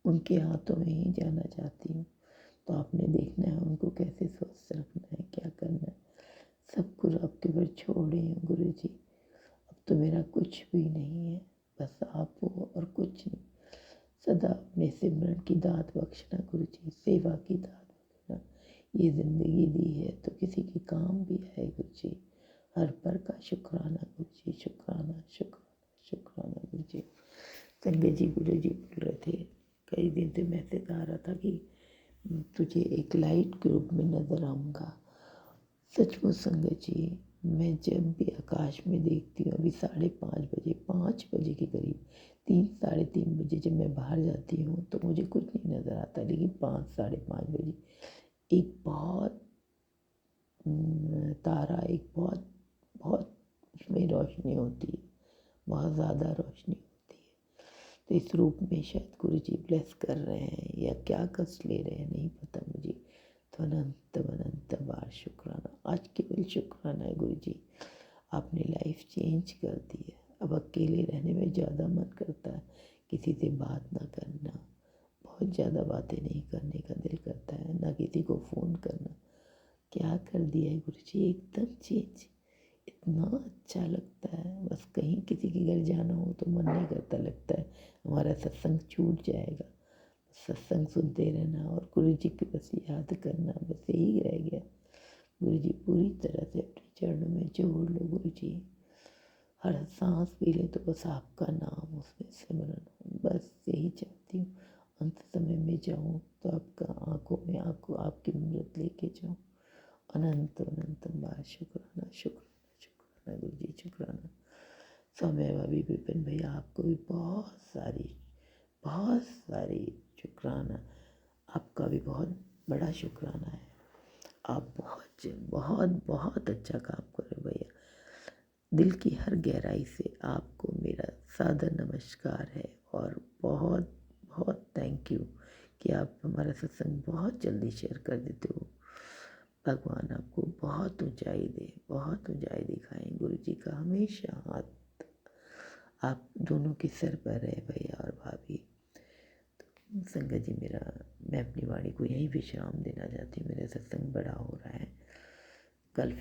[SPEAKER 5] उनके हाथों में ही जाना चाहती हूँ। तो आपने देखना है उनको कैसे स्वस्थ रखना है, क्या करना है, सब कुछ आपके ऊपर छोड़े हैं गुरु जी। अब तो मेरा कुछ भी नहीं है, बस आप हो और कुछ नहीं। सदा अपने सिमरन की दात बख्शना गुरु जी, सेवा की दात बख्शना। ये ज़िंदगी दी है तो किसी के काम भी है गुरु जी। हर पर का शुक्राना गुरु जी, शुक्राना शुक्राना शुक्राना गुरु जी। संगत जी गुरु जी बोल रहे थे, कई दिन से मैसेज आ रहा था कि तुझे एक लाइट ग्रुप में नज़र आऊँगा। सचमुच संगत जी, मैं जब भी आकाश में देखती हूँ, अभी 5:30 बजे, 5 बजे के करीब, 3 साढ़े 3 बजे जब मैं बाहर जाती हूँ तो मुझे कुछ नहीं नज़र आता, लेकिन 5 साढ़े 5 बजे एक बहुत तारा, एक बहुत बहुत उसमें रोशनी होती है, बहुत ज़्यादा रोशनी होती है। तो इस रूप में शायद गुरु जी ब्लेस कर रहे हैं या क्या कष्ट ले रहे हैं नहीं पता मुझे। तो अनंत बार शुक्राना, आज केवल शुक्राना है गुरु जी। आपने लाइफ चेंज कर दी है। अब अकेले रहने में ज़्यादा मन करता है, किसी से बात ना करना, बहुत ज़्यादा बातें नहीं करने का दिल करता है, ना किसी को फ़ोन करना। क्या कर दिया है गुरु जी, एकदम चेंज। इतना अच्छा लगता है, बस कहीं किसी के घर जाना हो तो मन नहीं करता, लगता है हमारा सत्संग छूट जाएगा। सत्संग सुनते रहना और गुरु जी को बस याद करना, बस यही रह गया। गुरु जी पूरी तरह से अपने चरणों में जोड़ लो गुरु जी। हर सांस पी ले तो बस आपका नाम उसमें सिमरन हो, बस यही चाहती हूँ। अंत समय में जाऊँ तो आपका आंखों में आपको आपकी मूर्त लेके जाऊँ। अनंत अनंत बार शुक्राना शुक्राना शुक्राना गुरु जी, शुक्राना। सौम्या भाभी, विपिन भैया, आपको भी बहुत सारी शुक्राना। आपका भी बहुत बड़ा शुक्राना है। आप बहुत बहुत बहुत अच्छा काम कर रहे हो भैया। दिल की हर गहराई से आपको मेरा सादर नमस्कार है और बहुत बहुत थैंक यू कि आप हमारा सत्संग बहुत जल्दी शेयर कर देते हो। भगवान आपको बहुत ऊंचाई दे, बहुत ऊंचाई दिखाएं। गुरु जी का हमेशा हाथ आप दोनों के सिर पर रहे भैया और भाभी। तो संगत जी, मैं अपनी वाणी को यहीं विश्राम देना चाहती हूँ। मेरा सत्संग बड़ा हो रहा है। कल फिर